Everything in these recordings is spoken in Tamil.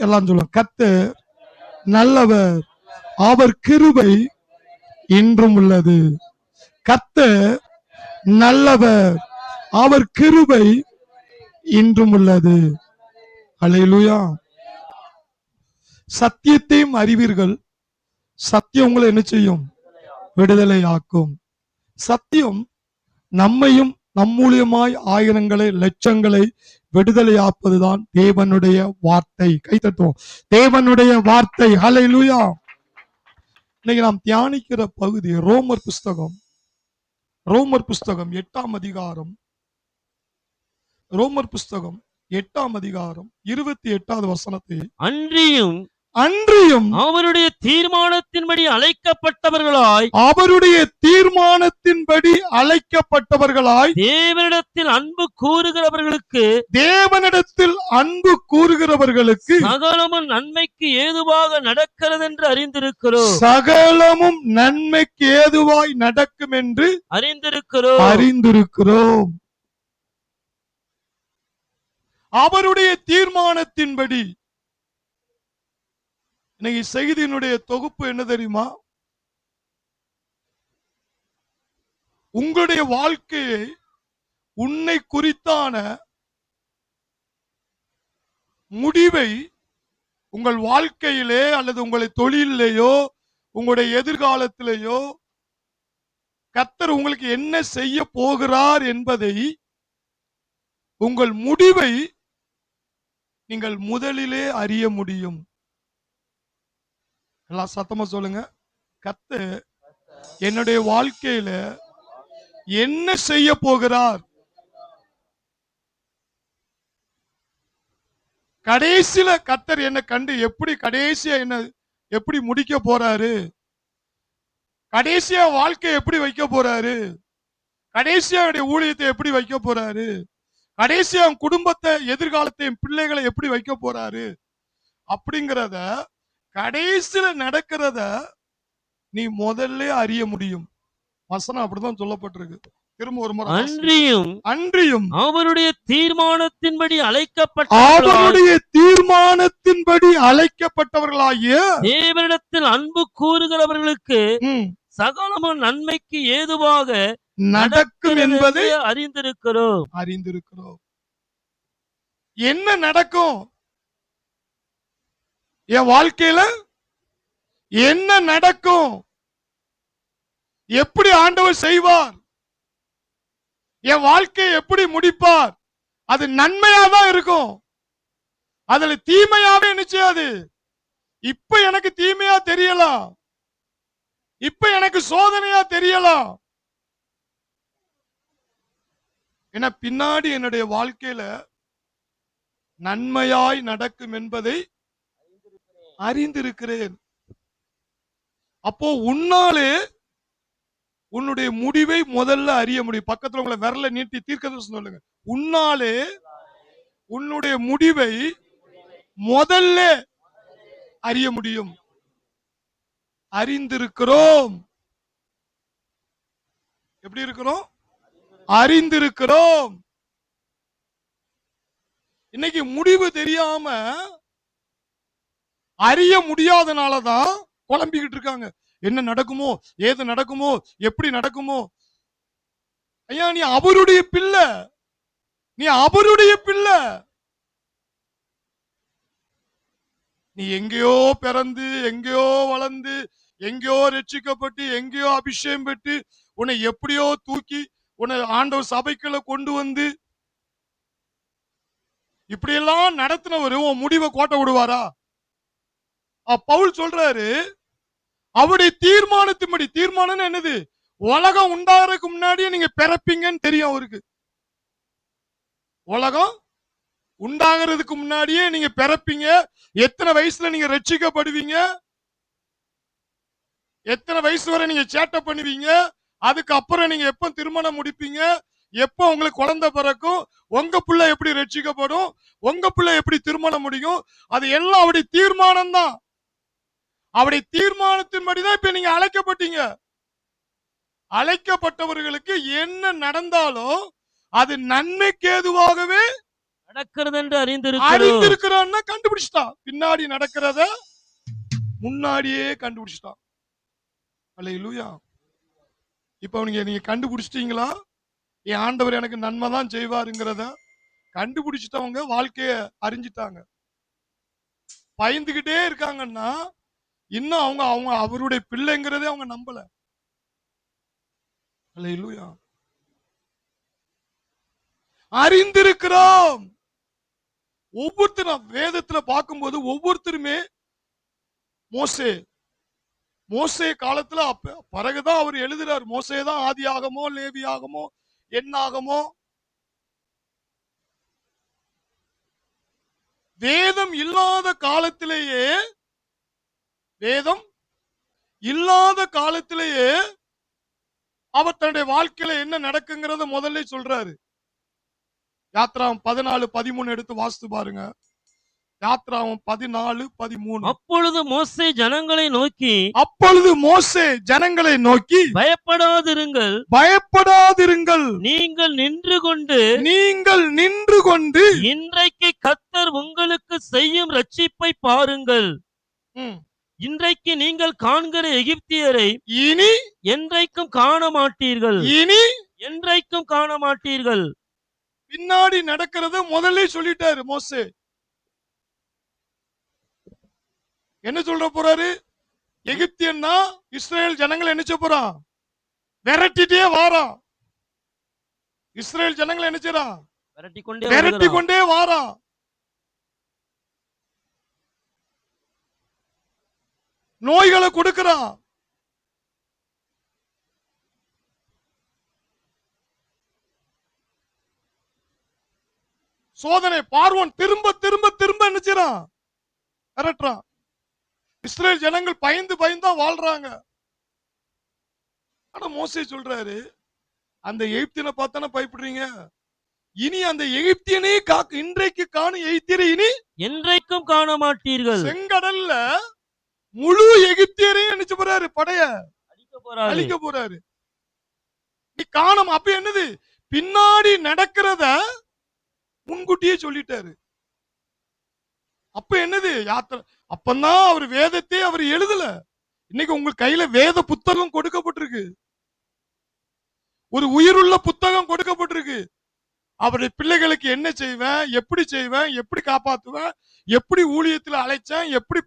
எல்லாம் சொல்லுவோம். கர்த்தர் நல்லவர், அவர் கிருபை இன்றும் உள்ளது. கர்த்தர் நல்லவர், அவர் கிருபை இன்றும் உள்ளது. அல்லேலூயா. சத்தியத்தையும் அறிவீர்கள், சத்தியம் உங்களை என்ன செய்யும்? விடுதலை ஆக்கும். சத்தியம் நம்மையும் நம்மூலியமாய் ஆயிரங்களை லட்சங்களை விடுதலையாப்பதுதான் தேவனுடைய வார்த்தை. கைத்தட்டுவோம். தேவனுடைய வார்த்தை. ஹல்லேலூயா. இன்னைக்கு நாம் தியானிக்கிற பகுதி ரோமர் புஸ்தகம் 8ஆம் அதிகாரம். ரோமர் புஸ்தகம் 8ஆம் அதிகாரம் 28வது வசனத்தை, அன்றியும் அவருடைய தீர்மானத்தின்படி அழைக்கப்பட்டவர்களாய் தேவனிடத்தில் அன்பு கூறுகிறவர்களுக்கு சகலமும் நன்மைக்கு ஏதுவாக நடக்கிறது என்று அறிந்திருக்கிறோம். சகலமும் நன்மைக்கு ஏதுவாய் நடக்கும் என்று அறிந்திருக்கிறோம். அவருடைய தீர்மானத்தின்படி. இன்னைக்கு செய்தியினுடைய தொகுப்பு என்ன தெரியுமா? உங்களுடைய வாழ்க்கையை, உன்னை குறித்தான முடிவை உங்கள் வாழ்க்கையிலே அல்லது உங்களை தொழிலேயோ உங்களுடைய எதிர்காலத்திலேயோ கர்த்தர் உங்களுக்கு என்ன செய்ய போகிறார் என்பதை, உங்கள் முடிவை நீங்கள் முதலிலே அறிய முடியும். எல்லாம் சத்தமா சொல்லுங்க. கர்த்தர் என்னுடைய வாழ்க்கையில என்ன செய்ய போகிறார், கடைசியில கர்த்தர் என்ன கண்டு கடைசியா என்ன எப்படி முடிக்க போறாரு, கடைசியா வாழ்க்கை எப்படி வைக்க போறாரு, கடைசியா ஊழியத்தை எப்படி வைக்க போறாரு, கடைசியா குடும்பத்தை, எதிர்காலத்தை, பிள்ளைகளை எப்படி வைக்க போறாரு அப்படிங்கிறத, கடைசியில நடக்கிறத நீ முதல்ல அறிய முடியும். வசனம் அப்படிதான் சொல்லப்பட்டிருக்கு. திரும்ப ஒரு முறை. அன்றியும் அவருடைய தீர்மானத்தின்படி அழைக்கப்பட்டவர்களாகிய தேவனிடத்தில் அன்பு கூறுகிறவர்களுக்கு சகலமும் நன்மைக்கு ஏதுவாக நடக்கும் என்பதை அறிந்திருக்கிறோம். என்ன நடக்கும்? என் வாழ்க்கையில என்ன நடக்கும்? எப்படி ஆண்டவர் செய்வார்? என் வாழ்க்கையை எப்படி முடிப்பார்? அது நன்மையாதான் இருக்கும். அதுல தீமையாவே நிச்சயாது. இப்ப எனக்கு தீமையா தெரியலாம், இப்ப எனக்கு சோதனையா தெரியலாம். ஏன்னா பின்னாடி என்னுடைய வாழ்க்கையில நன்மையாய் நடக்கும் என்பதை அறிந்திருக்கிறேன். அப்போ உன்னாலே உன்னுடைய முடிவை முதல்ல அறிய முடியும். பக்கத்துல உங்களை விரல நீட்டி தீர்க்கதரிசனம் சொல்லுங்க. உன்னாலே உன்னுடைய முடிவை முதல்ல அறிய முடியும். அறிந்திருக்கிறோம். எப்படி இருக்கிறோம்? அறிந்திருக்கிறோம். இன்னைக்கு முடிவு தெரியாம அறிய முடியாதனாலதான் குழம்பிக்கிட்டு இருக்காங்க. என்ன நடக்குமோ, ஏது நடக்குமோ, எப்படி நடக்குமோ. ஐயா, நீ அவருடைய பிள்ளை, நீ அவருடைய பிள்ளை. நீ எங்கேயோ பிறந்து, எங்கேயோ வளர்ந்து, எங்கேயோ ரட்சிக்கப்பட்டு, எங்கேயோ அபிஷேகம் பெற்று, உன்னை எப்படியோ தூக்கி உன்னை ஆண்டவர் சபைக்குள்ள கொண்டு வந்து இப்படியெல்லாம் நடத்தினவர் உன் முடிவை கோட்டை விடுவாரா? பவுல் சொல்றாரு, அவருடைய தீர்மானத்தின்படி. தீர்மானம் என்னது? உலகம் உண்டாகிறதுக்கு முன்னாடியே நீங்க பிறப்பீங்கன்னு தெரியும் அவருக்கு. உலகம் உண்டாகிறதுக்கு முன்னாடியே நீங்க பிறப்பீங்க. எத்தனை வயசுல நீங்க ரட்சிக்கப்படுவீங்க, எத்தனை வயசு வரை நீங்க சேட்டை பண்ணுவீங்க, அதுக்கப்புறம் நீங்க எப்ப திருமணம் முடிப்பீங்க, எப்ப உங்களுக்கு குழந்தை பிறக்கும், உங்க பிள்ளை எப்படி ரட்சிக்கப்படும், உங்க பிள்ளை எப்படி திருமணம் முடியும், அது எல்லாம் அவருடைய தீர்மானம் தான். அவருடைய தீர்மானத்தின்படிதான் இப்ப நீங்க அழைக்கப்பட்டீங்க. அழைக்கப்பட்டவர்களுக்கு என்ன நடந்தாலும் அது நன்மைக்கு ஏதுவாகவே நடக்கிறது என்று அறிந்திருக்கிறோம். அறிந்திருக்கிறான்னா கண்டுபிடிச்சிட்டான். பின்னாடி நடக்கிறத முன்னாடியே கண்டுபிடிச்சிட்டான். அல்லேலூயா. இப்ப நீங்க கண்டுபிடிச்சிட்டீங்களா? என் ஆண்டவர் எனக்கு நன்மை தான் செய்வாருங்கிறத கண்டுபிடிச்சிட்டவங்க வாழ்க்கைய அறிஞ்சிட்டாங்க. பயந்துகிட்டே இருக்காங்கன்னா இன்னும் அவங்க அவங்க அவருடைய பிள்ளைங்கிறதே அவங்க நம்பல. அல்லேலூயா. அறிந்திருக்கிறோம். ஒவ்வொருத்தரும் வேதத்துல பார்க்கும்போது ஒவ்வொருத்தருமே மோசே காலத்துல பிறகுதான் அவர் எழுதுறார். மோசே தான் ஆதியாகமோ லேவியாகமோ எண்ணாகமோ. வேதம் இல்லாத காலத்திலேயே அவர் தன்னுடைய வாழ்க்கையில என்ன நடக்குங்கிறத முதல்ல சொல்றாரு. யாத்ராம் 14:13 எடுத்து வாசித்து பாருங்க. யாத்ராம் 14:13. அப்பொழுது மோசே ஜனங்களை நோக்கி பயப்படாதிருங்கள், நீங்கள் நின்று கொண்டு இன்றைக்கு கர்த்தர் உங்களுக்கு செய்யும் ரட்சிப்பை பாருங்கள். இன்றைக்கு நீங்கள் காண்கிற எகிப்தியரை இனி என்றைக்கும் காண மாட்டீர்கள். பின்னாடி நடக்கிறத முதல்ல சொல்லிட்டாரு மோசே. என்ன சொல்ற போறாரு? எகிப்தியன்னா இஸ்ரேல் ஜனங்களை என்ன செய்ய போறான்? விரட்டிட்டே வாரான். இஸ்ரேல் ஜனங்களை என்ன செய்றான்? விரட்டி கொண்டே வாரான். நோய்களை கொடுக்கிறான். சோதனை பார்வோன் திரும்ப திரும்ப திரும்ப என்ன செய்றான்? விரட்டுறான். இஸ்ரேல் ஜனங்கள் பயந்து வாழ்றாங்க. ஆனா மோசே சொல்றாரு, அந்த எகிப்தியனை பார்த்தானே பயப்படுறீங்க. இனி அந்த எகிப்தியனே இன்றைக்கு காணும் எகிப்தியரை இனி என்றைக்கும் காண மாட்டீர்கள். செங்கடல்ல முழு எகிப்தியரையும் நினைச்சு போறாரு, படைய அழிக்க போறாரு. நீ காணும். அப்ப என்னது? பின்னாடி நடக்கிறத முன்கூட்டியே சொல்லிட்டாரு. அப்ப என்னது? அப்பதான் அவர் வேதத்தை அவர் எழுதல. இன்னைக்கு உங்க கையில வேத புத்தகம் கொடுக்கப்பட்டிருக்கு. ஒரு உயிருள்ள புத்தகம் கொடுக்கப்பட்டிருக்கு. அவருடைய பிள்ளைகளுக்கு என்ன செய்வேன், எப்படி காப்பாத்துவேன், எப்படி ஊழியத்தில் அழைச்சேன், எப்படி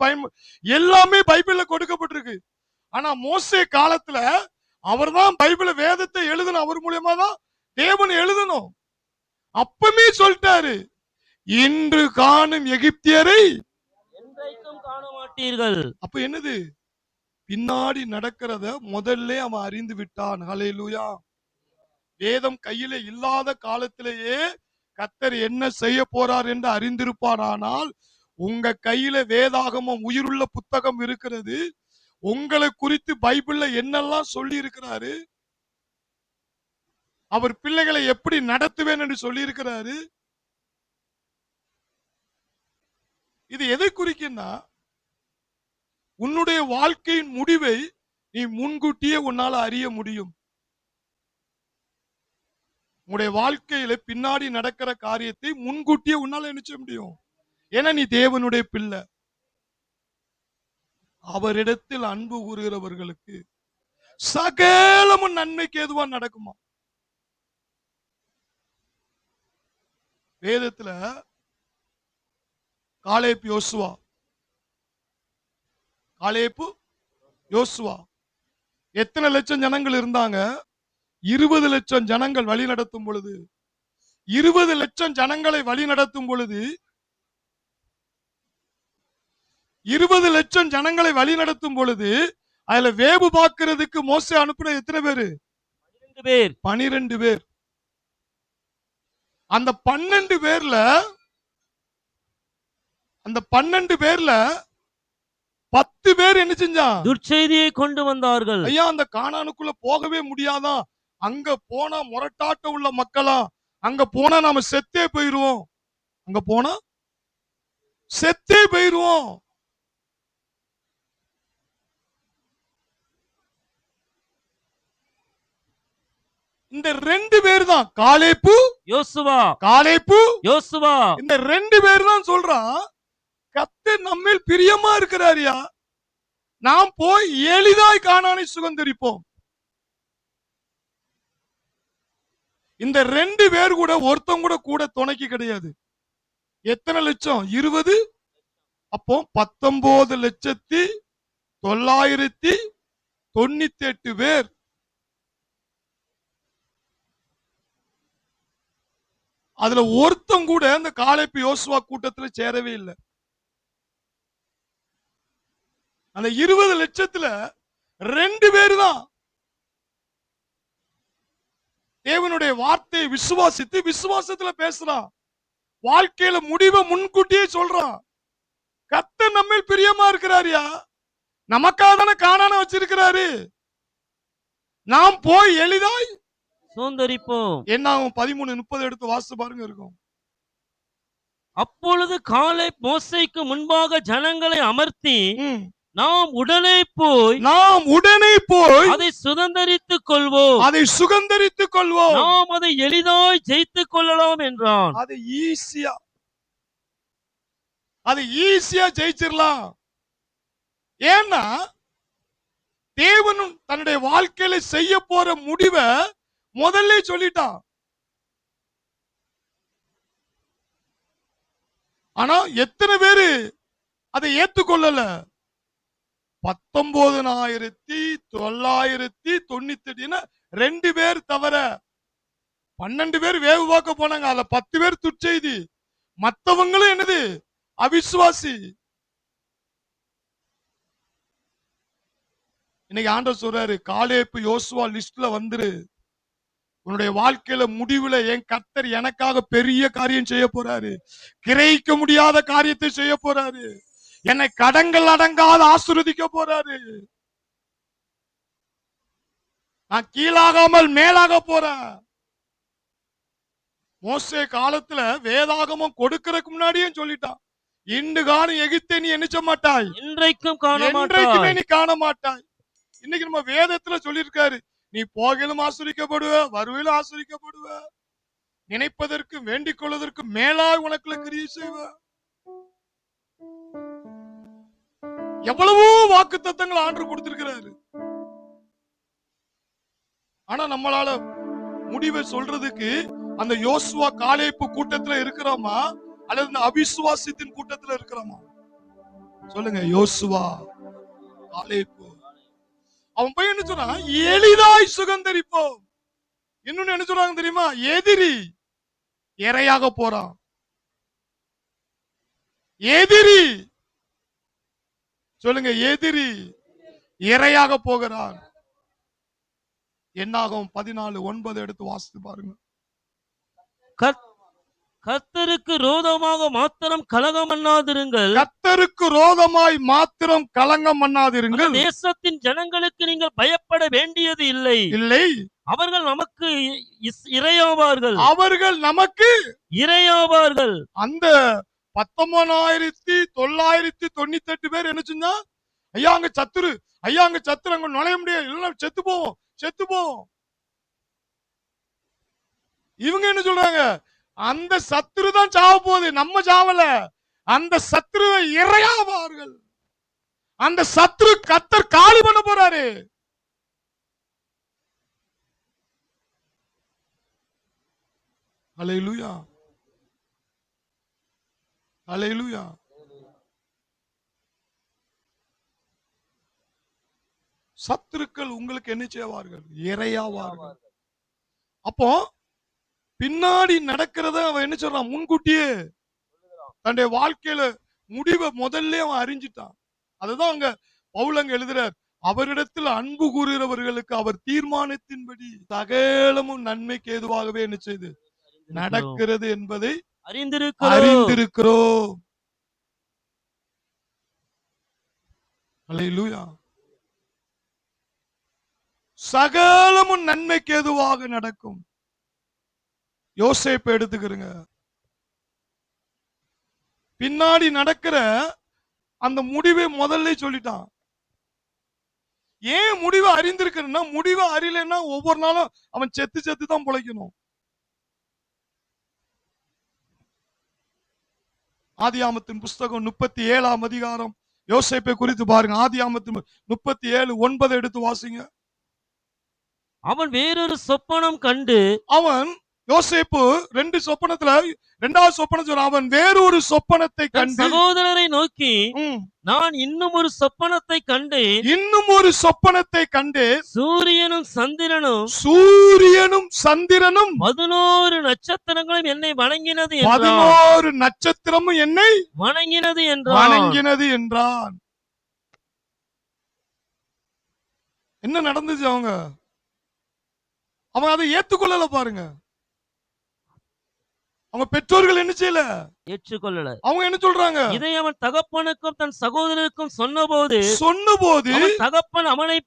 எல்லாமே பைபிள்ல கொடுக்கப்பட்டிருக்கு. ஆனா மோசே காலத்துல அவர் தான் பைபிள வேதத்தை எழுதணும். அவர் மூலமா தான் தேவன் எழுதணும். அப்பமே சொல்லிட்டாரு, இன்று காணும் எகிப்தியரை என்றைக்கும் காண மாட்டீர்கள். அப்ப என்னது? பின்னாடி நடக்கிறத முதல்ல அவன் அறிந்து விட்டான். ஹல்லேலூயா. வேதம் கையில இல்லாத காலத்திலேயே கர்த்தர் என்ன செய்ய போறார் என்று அறிந்திருப்பானால், உங்க கையில வேதாகமம் உயிருள்ள புத்தகம் இருக்கிறது. உங்களை குறித்து பைபிள்ல என்னெல்லாம் சொல்லி இருக்கிறாரு, அவர் பிள்ளைகளை எப்படி நடத்துவேன் என்று சொல்லி இருக்கிறாரு. இது எதை குறிக்குன்னா, உன்னுடைய வாழ்க்கையின் முடிவை நீ முன்கூட்டியே உன்னால அறிய முடியும். உன்னுடைய வாழ்க்கையில பின்னாடி நடக்கிற காரியத்தை முன்கூட்டியே உன்னால நினைச்ச முடியும். ஏன்னா நீ தேவனுடைய பிள்ளை. அவரிடத்தில் அன்பு கூறுகிறவர்களுக்கு சகலமும் நன்மைக்கு ஏதுவா நடக்குமா? வேதத்துல காலேப் யோசுவா எத்தனை லட்சம் ஜனங்கள் இருந்தாங்க? 20 லட்சம் ஜனங்கள் வழி நடத்தும் பொழுது 20 லட்சம் ஜனங்களை வழி நடத்தும் பொழுது 20 லட்சம் ஜனங்களை வழி நடத்தும் பொழுது அதுல வேவு பார்க்கிறதுக்கு மோசே அனுப்பின எத்தனை பேரு? 12 பேர். அந்த 12 பேர்ல 10 பேர் என்ன செஞ்சான்? துர்ச்செய்தியை கொண்டு வந்தார்கள். ஐயா, அந்த கானானுக்குள்ள போகவே முடியாதான். அங்க போனா முரட்டாட்ட உள்ள மக்களா, அங்க போனா நாம செத்தே போயிருவோம். இந்த 2 பேர் தான் காலேப்பு யோசுவா காலேப்பு யோசுவா இந்த 2 பேர் தான் சொல்றான், கர்த்தர் நம்மேல் பிரியமா இருக்கிறாரியா, நாம் போய் எளிதாய் கானானை சுதந்தரிப்போம். இந்த 2 பேர் கூட ஒருத்தன் கூட துணைக்கு கிடையாது. எத்தனை லட்சம்? 20. அப்போ 19,998 பேர். அதுல ஒருத்தன் கூட அந்த காலேப்பு யோசுவா கூட்டத்துல சேரவே இல்லை. அந்த 20 லட்சத்துல 2 பேர் தான் தேவனுடைய வார்த்தையை விசுவாசித்து விசுவாசத்துல பேசுறான். வாழ்க்கையில முடிவை முன்கூட்டியே சொல்றான். கர்த்தர் நம்மேல் பிரியமா இருக்கிறாரியா, நமக்காக தானே கானானை வச்சிருக்கிறாரு, நாம் போய் எளிதாய் சுதந்தரிப்போம். என்னாகும் 13:30 எடுத்து வாசித்து பாருங்க இருக்கும். அப்பொழுது காலேப் மோசேக்கு முன்பாக ஜனங்களை அமர்த்தி, ம். நாம் உடனே போய் அதை சுதந்தரித்துக் கொள்வோம், அதை சுகந்தரித்துக் கொள்வோம், நாம் அதை எளிதாய் ஜெயித்துக் கொள்ளலாம் என்றான். அதை ஈஸியா ஜெயிச்சிடலாம். ஏன்னா தேவனும் தன்னுடைய வாழ்க்கையில செய்ய போற முடிவை முதல்ல சொல்லிட்டான். ஆனா எத்தனை பேரு அதை ஏத்துக்கொள்ளல? 19,998 2 பேர் தவிர 12 பேர் வேவு பார்க்க போனாங்க. அதுல 10 பேர் துச்செய்தி, மத்தவங்களும் என்னது அவிசுவாசி. இன்னைக்கு ஆண்டவர் சொல்றாரு, காலேப்பு யோசுவா லிஸ்ட்ல வந்துரு, உன்னுடைய வாழ்க்கையில முடிவுல என் கர்த்தர் எனக்காக பெரிய காரியம் செய்ய போறாரு, கிரகிக்க முடியாத காரியத்தை செய்ய போறாரு, என்னை கடங்கள் அடங்காத ஆசீர்வதிக்க போறாரு, நான் கீழாகாமல் மேலாக போறேன். மோசே காலத்துல வேதாகமம் கொடுக்கறதுக்கு முன்னாடியே சொல்லிட்டான், இன்று காணும் எகிப்தை நீ என்ன மாட்டாய், இன்றைக்கும் காண என்றைக்குமே மாட்டாய். நீ காண மாட்டாய். இன்னைக்கு நம்ம வேதத்துல சொல்லியிருக்காரு, நீ போகிலும் ஆசீர்வதிக்கப்படுவ, வருவிலும் ஆசீர்வதிக்கப்படுவ, நினைப்பதற்கு வேண்டிக் கொள்வதற்கு மேலாய் உனக்குள்ள கிரியை செய்வ. எவ்வளவோ வாக்குத்தத்தங்கள் ஆண்டவர் கொடுத்திருக்கிறாரு. ஆனா நம்மளால முடிவை சொல்றதுக்கு அந்த யோசுவா காலேப்பு கூட்டத்துல இருக்கிறோமா, அல்லது இந்த அவிசுவாசத்தின் கூட்டத்துல இருக்கிறோமா? சொல்லுங்க. யோசுவா காலேப்பு அவன் போய் என்ன சொன்னான், எளிதாய் சுகந்தரிப்போம். இன்னொன்னு என்ன சொல்றாங்க தெரியுமா, எதிரி இரையாக போறான். எதிரி சொல்லுங்க, எதிரி இரையாக போகிறான். என்னாகும் 14:9 எடுத்து வாசித்து பாருங்க. கர்த்தருக்கு ரோதமாக மாத்திரம் கலகம் பண்ணாதிருங்கள், கர்த்தருக்கு ரோதமாய் மாத்திரம் கலங்கம் பண்ணாதிருங்கள், தேசத்தின் ஜனங்களுக்கு நீங்கள் பயப்பட வேண்டியது இல்லை, இல்லை, அவர்கள் நமக்கு இரையாவார்கள், அவர்கள் நமக்கு இரையாவார்கள். அந்த 19,998 பேர் என்ன செஞ்சா, ஐயா அங்க சத்துரு, ஐயா அங்க சத்துரு, அங்க நுழைய முடியாது, இல்ல செத்து போவோம், செத்து போவோம். இவங்க என்ன சொல்றாங்க, அந்த சத்துரு தான் சாவ போகுது, நம்ம சாவல, அந்த சத்துருவை இரையாவார்கள், அந்த சத்துரு கர்த்தர் காலி பண்ண போறாரு. அல்லேலூயா, அல்லேலூயா. சத்துருக்கள் உங்களுக்கு என்ன செய்வார்கள், இரையாவார்கள். அப்போ பின்னாடி நடக்கிறத அவன் என்ன சொல்றான், முன்கூட்டியே தன்னுடைய வாழ்க்கையில முடிவை முதல்ல அவன் அறிஞ்சிட்டான். அதுதான் அங்க பவுல் அங்க எழுதுறார், அவரிடத்தில் அன்பு கூறுகிறவர்களுக்கு அவர் தீர்மானத்தின்படி சகலமும் நன்மைக்கு ஏதுவாகவே என்ன செய்து நடக்கிறது என்பதை அறிந்திருக்கிறோம். அல்லேலூயா. சகலமும் நன்மைக்கு ஏதுவாக நடக்கும். யோசேப்பை எடுத்துக்கிறங்க, பின்னாடி நடக்கிற அந்த முடிவை முதல்ல சொல்லிட்டான். ஏன் முடிவை அறிந்திருக்கணும்னா, முடிவை அறியலைன்னா ஒவ்வொரு நாளும் அவன் செத்து செத்து தான் பிழைக்கணும். ஆதியாமத்தின் புஸ்தகம் 37ஆம் அதிகாரம் யோசேப்பை குறித்து பாருங்க. ஆதியாமத்தின் 37:9 எடுத்து வாசிங்க. அவன் வேறொரு சொப்பனம் கண்டு, அவன் யோசேப்பு 2 சொப்பனத்துல 2வது சொப்பனத்துல அவன் வேறொரு சொப்பனத்தை தன் கண்டு, சகோதரரை நோக்கி, ம், நான் இன்னும் ஒரு சொப்பனத்தை கண்டேன். இன்னும் ஒரு சொப்பனத்தை கண்டு, சூரியனும் சந்திரனும் சூரியனும் சந்திரனும் 11 நட்சத்திரங்களும் என்னை வணங்கினது என்றான். 11 நட்சத்திரமும் என்னை வணங்கினது என்றான். வணங்கினது என்றான். என்ன நடந்துச்சு? அவன் அதை ஏத்துக்கொள்ளல பாருங்க. அவங்க பெற்றோர்கள் என்ன செய்யல, ஏற்றுக்கொள்ளல. அவங்க என்ன சொல்றாங்க, இதை அவன் தகப்பனுக்கும் தன் சகோதரருக்கும் சொன்னபோது அவன் தகப்பன் அவனை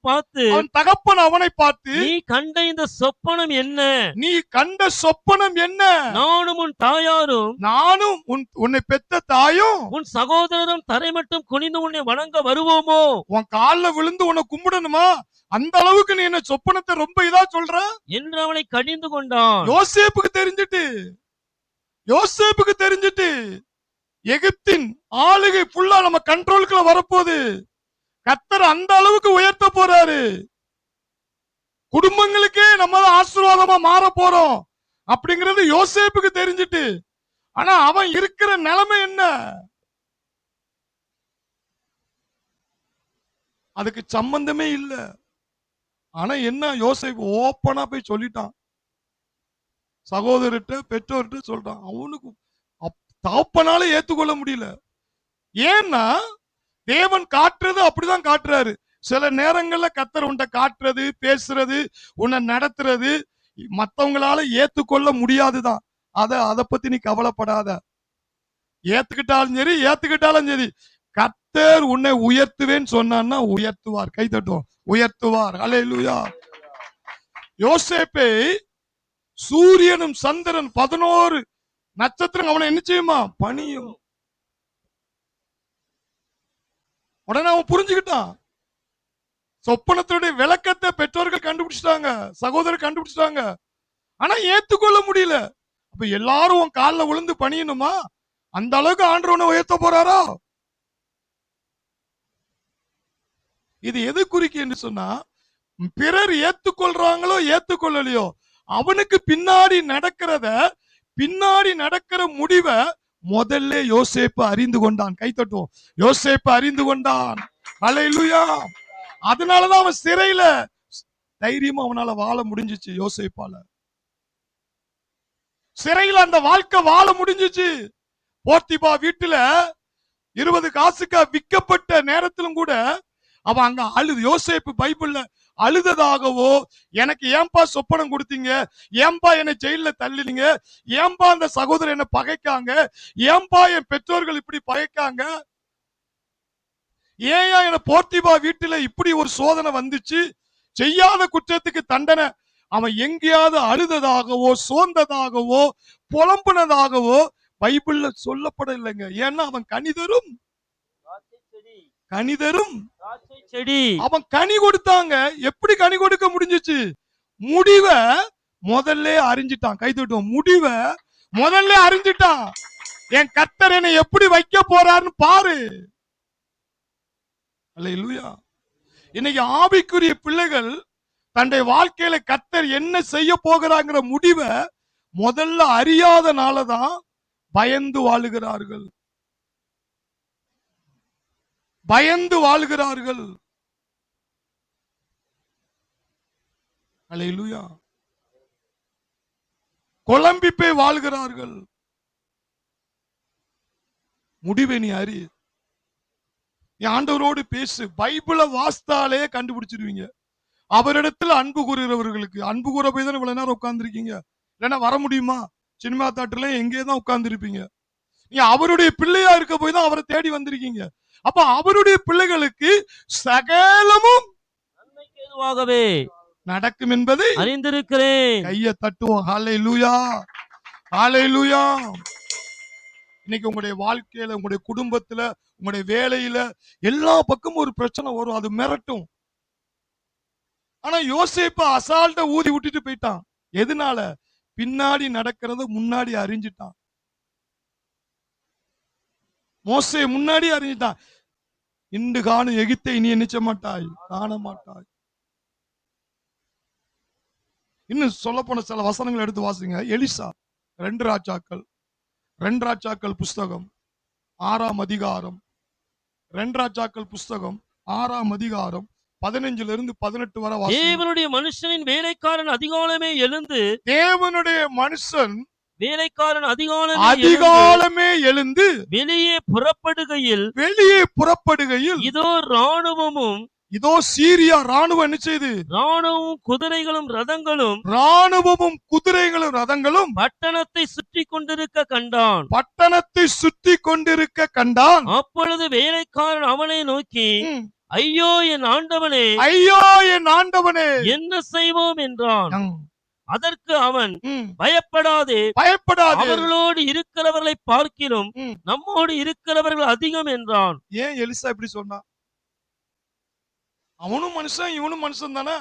பார்த்து, நீ கண்ட இந்த சொப்பனம் என்ன? நீ கண்ட சொப்பனம் என்ன? நானும் உன் தாயாரும், நானும் உன்னை பெத்த தாயும் உன் சகோதரரும் தரை மட்டும் குனிந்து உன்னை வணங்க வருவோமோ? உன் கால்ல விழுந்து உன்னை கும்பிடணுமா? அந்த அளவுக்கு நீ என்ன சொப்பனத்தை ரொம்ப இதா சொல்ற என்று அவனை கடிந்து கொண்டான். யோசேப்புக்கு தெரிஞ்சிட்டு எகிப்தின் ஆளுகை ஃபுல்லா நம்ம கண்ட்ரோலுக்குள்ள வரப்போகுது. கர்த்தர் அந்த அளவுக்கு உயர்த்த போறாரு. குடும்பங்களுக்கே நம்ம ஆசீர்வாதமா மாற போறோம் அப்படிங்கிறது யோசேப்புக்கு தெரிஞ்சிட்டு, ஆனா அவன் இருக்கிற நிலைமை என்ன? அதுக்கு சம்பந்தமே இல்ல. ஆனா என்ன, யோசேப்பு ஓப்பனா போய் சொல்லிட்டான். சகோதரர்கிட்ட பெற்றோர்கிட்ட சொல்றான். அவனுக்கு தகப்பனால ஏத்துக்கொள்ள முடியல. ஏன்னா தேவன் காட்டுறது அப்படிதான் காட்டுறாரு. சில நேரங்கள்ல கர்த்தர் உன்னை காட்டுறது, பேசுறது, உன்னை நடத்துறது மத்தவங்களால ஏத்துக்கொள்ள முடியாதுதான். அதை பத்தி நீ கவலைப்படாத. ஏத்துக்கிட்டாலும் சரி கர்த்தர் உன்னை உயர்த்துவேன்னு சொன்னான்னா உயர்த்துவார். கை தட்டுவோம், உயர்த்துவார். அல்லேலூயா. யோசேப்பை சூரியனும் சந்திரன் 11 நட்சத்திரம் அவனை என்ன செய்யுமா? பணியும். உடனே அவன் புரிஞ்சுக்கிட்டான். சொப்பனத்துடைய விளக்கத்தை பெற்றோர்கள் கண்டுபிடிச்சிட்டாங்க, சகோதரர் கண்டுபிடிச்சிட்டாங்க. ஆனா ஏத்துக்கொள்ள முடியல. அப்ப எல்லாரும் உன் காலில் விழுந்து பணியணுமா? அந்த அளவுக்கு ஆண்டவனை உயர்த்த போறாரோ? இது எது குறிக்கு என்று சொன்னா, பிறர் ஏத்துக்கொள்றாங்களோ ஏத்துக்கொள்ளலையோ அவனுக்கு பின்னாடி நடக்கிற முடிவை முதல்ல யோசேப்பு அறிந்து கொண்டான். கை தட்டுவோம், யோசேப்பு அறிந்து கொண்டான். அல்லேலூயா. அதனாலதான் அவன் சிறையில தைரியமா அவனால வாழ முடிஞ்சிச்சு. யோசேப்பால சிறையில அந்த வாழ்க்கை வாழ முடிஞ்சிச்சு. போர்த்திபா வீட்டுல 20 காசுக்கா விற்கப்பட்ட நேரத்திலும் கூட அவன் அங்க அழுது, யோசேப்பு பைபிள்ல அழுததாகவோ, எனக்கு ஏன்பா சொப்பனம் கொடுத்தீங்க, ஏன்பா என்னை ஜெயில தள்ளினீங்க, ஏன்பா அந்த சகோதரர் என்ன பகைக்காங்க, ஏன்பா என் பெற்றோர்கள் இப்படி பகைக்காங்க, ஏன் என போர்த்திபா வீட்டுல இப்படி ஒரு சோதனை வந்துச்சு, செய்யாத குற்றத்துக்கு தண்டனை. அவன் எங்கேயாவது அழுததாகவோ சோர்ந்ததாகவோ புலம்புனதாகவோ பைபிள்ல சொல்லப்படலைங்க. ஏன்னா அவன் கனிதரும் செடி. அவன் கனி கொடுத்தாங்க. எப்படி கனி கொடுக்க முடிஞ்சிச்சு? முடிவை முதல்ல அறிஞ்சிட்டான். கை தட்டுவோம், முடிவை முதல்ல அறிஞ்சிட்டான். என் கர்த்தர் என்னை எப்படி வைக்க போறாருன்னு பாரு. அல்லேலூயா. இன்னைக்கு ஆவிக்குரிய பிள்ளைகள் தன்னுடைய வாழ்க்கையில கர்த்தர் என்ன செய்ய போகிறாங்கிற முடிவை முதல்ல அறியாதனாலதான் பயந்து வாழுகிறார்கள். அல்லேலூயா. குழம்பி போய் வாழ்கிறார்கள். முடிவை நீ அறி. நீ ஆண்டவரோடு பேசு. பைபிளை வாசித்தாலே கண்டுபிடிச்சிருவீங்க. அவரிடத்தில் அன்பு கூறுகிறவர்களுக்கு அன்பு கூற போய் தான் இவ்வளவு நேரம் உட்கார்ந்து இருக்கீங்க. இல்லைன்னா வர முடியுமா? சினிமா தாட்டுல எங்கே தான் உட்கார்ந்து இருப்பீங்க. நீ அவருடைய பிள்ளையா இருக்க போய் தான் அவரை தேடி வந்திருக்கீங்க. அப்ப அவருடைய பிள்ளைகளுக்கு சகலமும் நன்மைக்கு ஏதுவாகவே நடக்கும் என்பதை அறிந்திருக்கிறேன். கையை தட்டுவோம். ஹல்லேலூயா, ஹல்லேலூயா. இன்னைக்கு உங்களுடைய வாழ்க்கையில, உங்களுடைய குடும்பத்துல, உங்களுடைய வேலையில எல்லா பக்கமும் ஒரு பிரச்சனை வரும். அது மிரட்டும். ஆனா யோசேப்பு அசால்ட்டா ஊதி விட்டுட்டு போயிட்டான். எதனால? பின்னாடி நடக்கிறத முன்னாடி அறிஞ்சிட்டான். மோசே முன்னாடி அறிஞ்சிட்டான். இன்று காணும் எகிப்தை நீ நினைச்ச மாட்டாய், காண மாட்டாய். இன்னும் சொல்ல போன சில வசனங்கள் எடுத்து வாசிங்க. எலிசா 2 ராஜாக்கள் புஸ்தகம் 6ஆம் அதிகாரம், 2 ராஜாக்கள் புஸ்தகம் 6ஆம் அதிகாரம் 15 இருந்து 18 வரை வாசிங்க. தேவனுடைய மனுஷனின் வேலைக்காரன் அதிகாலமே எழுந்து, தேவனுடைய மனுஷன் வேலைக்காரன் அதிகாலமே எழுந்து வெளியே புறப்படுகையில் இதோ ராணுவமும், இதோ சீரியா ராணுவம் என்ன செய்து? ராணுவமும் குதிரைகளும் ரதங்களும் பட்டணத்தை சுற்றி கொண்டிருக்க கண்டான். அப்பொழுது வேலைக்காரன் அவனை நோக்கி, ஐயோ என் ஆண்டவனே, என்ன செய்வோம் என்றான். அதற்கு அவன், பயப்படாதே, அவர்களோடு இருக்கிறவர்களை பார்க்கிலும் நம்மோடு இருக்கிறவர்கள் அதிகம் என்றான். ஏன் எலிசா இப்படி சொன்னான்? அவனும் மனுஷன், இவனும் மனுஷன் தானே.